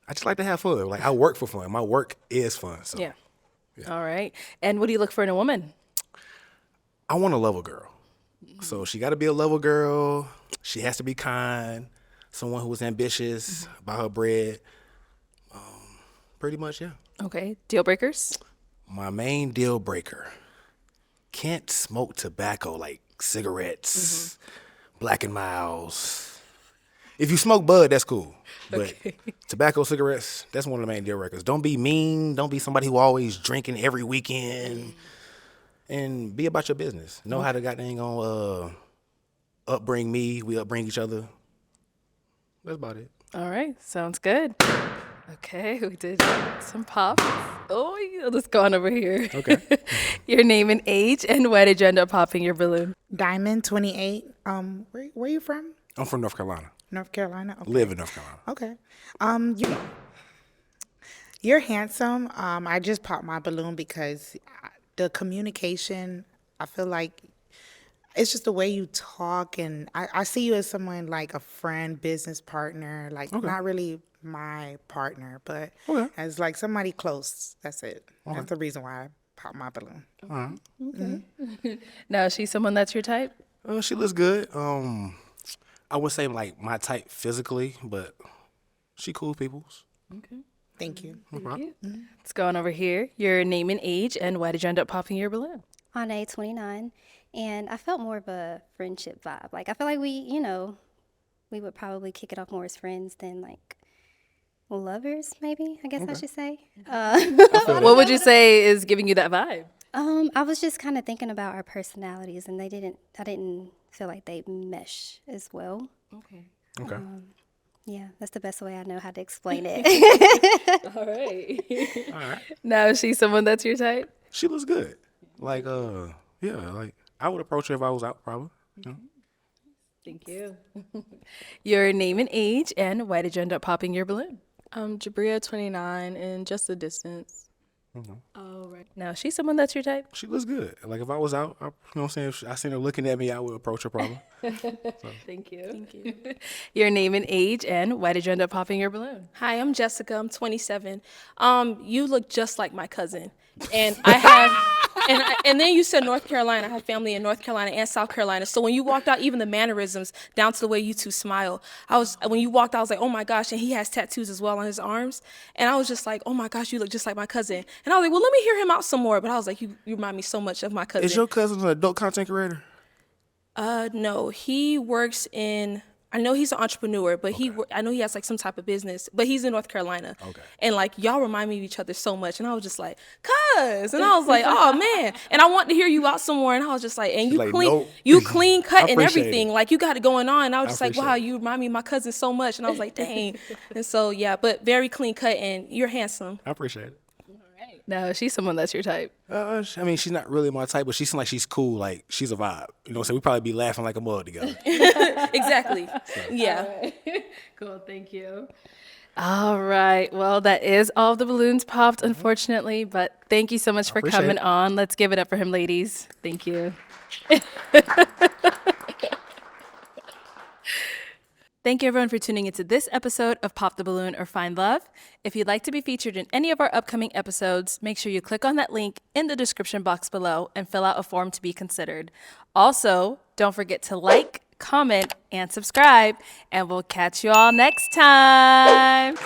I just like to have fun. Like I work for fun. My work is fun. So Yeah. All right. And what do you look for in a woman? I want a level girl. So she got to be a level girl. She has to be kind. Someone who is ambitious about her bread. Pretty much, yeah. Okay. Deal breakers? My main deal breaker. Can't smoke tobacco like cigarettes, Black and Miles. If you smoke bud, that's cool. But tobacco, cigarettes, that's one of the main deal breakers. Don't be mean. Don't be somebody who always drinking every weekend. And be about your business. Know how to goddamn upbring me. We upbring each other. That's about it. All right. Sounds good. Okay. We did some pops. Oh, yeah, let's go on over here. Okay. Your name and age, and why did you end up popping your balloon? Diamond, 28. Where you from? I'm from North Carolina. North Carolina. Okay. Live in North Carolina. Okay. You're handsome. I just popped my balloon because the communication, I feel like it's just the way you talk, and I see you as someone like a friend, business partner, like not really my partner, but as like somebody close. That's it. That's the reason why I popped my balloon. Now, is she someone that's your type? She looks good. I would say like my type physically, but she cool peoples. Okay. Thank you. No problem. Let's go on over here. Your name and age, and why did you end up popping your balloon? Ane, 29, and I felt more of a friendship vibe. Like, I feel like we would probably kick it off more as friends than like lovers, maybe, I guess I should say. What would you say is giving you that vibe? I was just kind of thinking about our personalities, and I didn't feel like they mesh as well. Okay. Okay. Yeah, that's the best way I know how to explain it. All right. Now, is she someone that's your type? She looks good. Like, yeah, like I would approach her if I was out, probably. You know? Thank you. Your name and age, and why did you end up popping your balloon? Jabria, 29, and just the distance. Oh, right. Now, is she someone that's your type? She looks good. Like if I was out, you know what I'm saying? If I seen her looking at me, I would approach her probably. Thank you. Your name and age, and why did you end up popping your balloon? Hi, I'm Jessica. I'm 27. You look just like my cousin, and I have, and then you said North Carolina. I have family in North Carolina and South Carolina. So when you walked out, even the mannerisms down to the way you two smile, when you walked out, I was like, oh my gosh. And he has tattoos as well on his arms, and I was just like, oh my gosh, you look just like my cousin. And I was like, well, let me hear him out some more. But I was like, you remind me so much of my cousin. Is your cousin an adult content creator? No, he works in. I know he's an entrepreneur, but I know he has like some type of business, but he's in North Carolina. Okay. And like y'all remind me of each other so much, and I was just like, cuz, and I was like, oh man, and I want to hear you out some more, and I was just like, and you like, clean, nope. you clean cut and appreciate everything, it. like you got it going on. And I was just like, appreciate wow, it. you remind me of my cousin so much, and I was like, dang. And so yeah, but very clean cut, and you're handsome. I appreciate it. Now, is she someone that's your type? I mean, she's not really my type, but she seems like she's cool. Like she's a vibe. You know what I'm saying? We probably be laughing like a mug together. Exactly. Yeah. Cool, thank you. All right. Well, that is all of the balloons popped, unfortunately, but thank you so much for appreciate coming it. on. Let's give it up for him, ladies. Thank you. Thank you, everyone, for tuning into this episode of Pop the Balloon or Find Love. If you'd like to be featured in any of our upcoming episodes, make sure you click on that link in the description box below and fill out a form to be considered. Also, don't forget to like, comment, and subscribe, and we'll catch you all next time.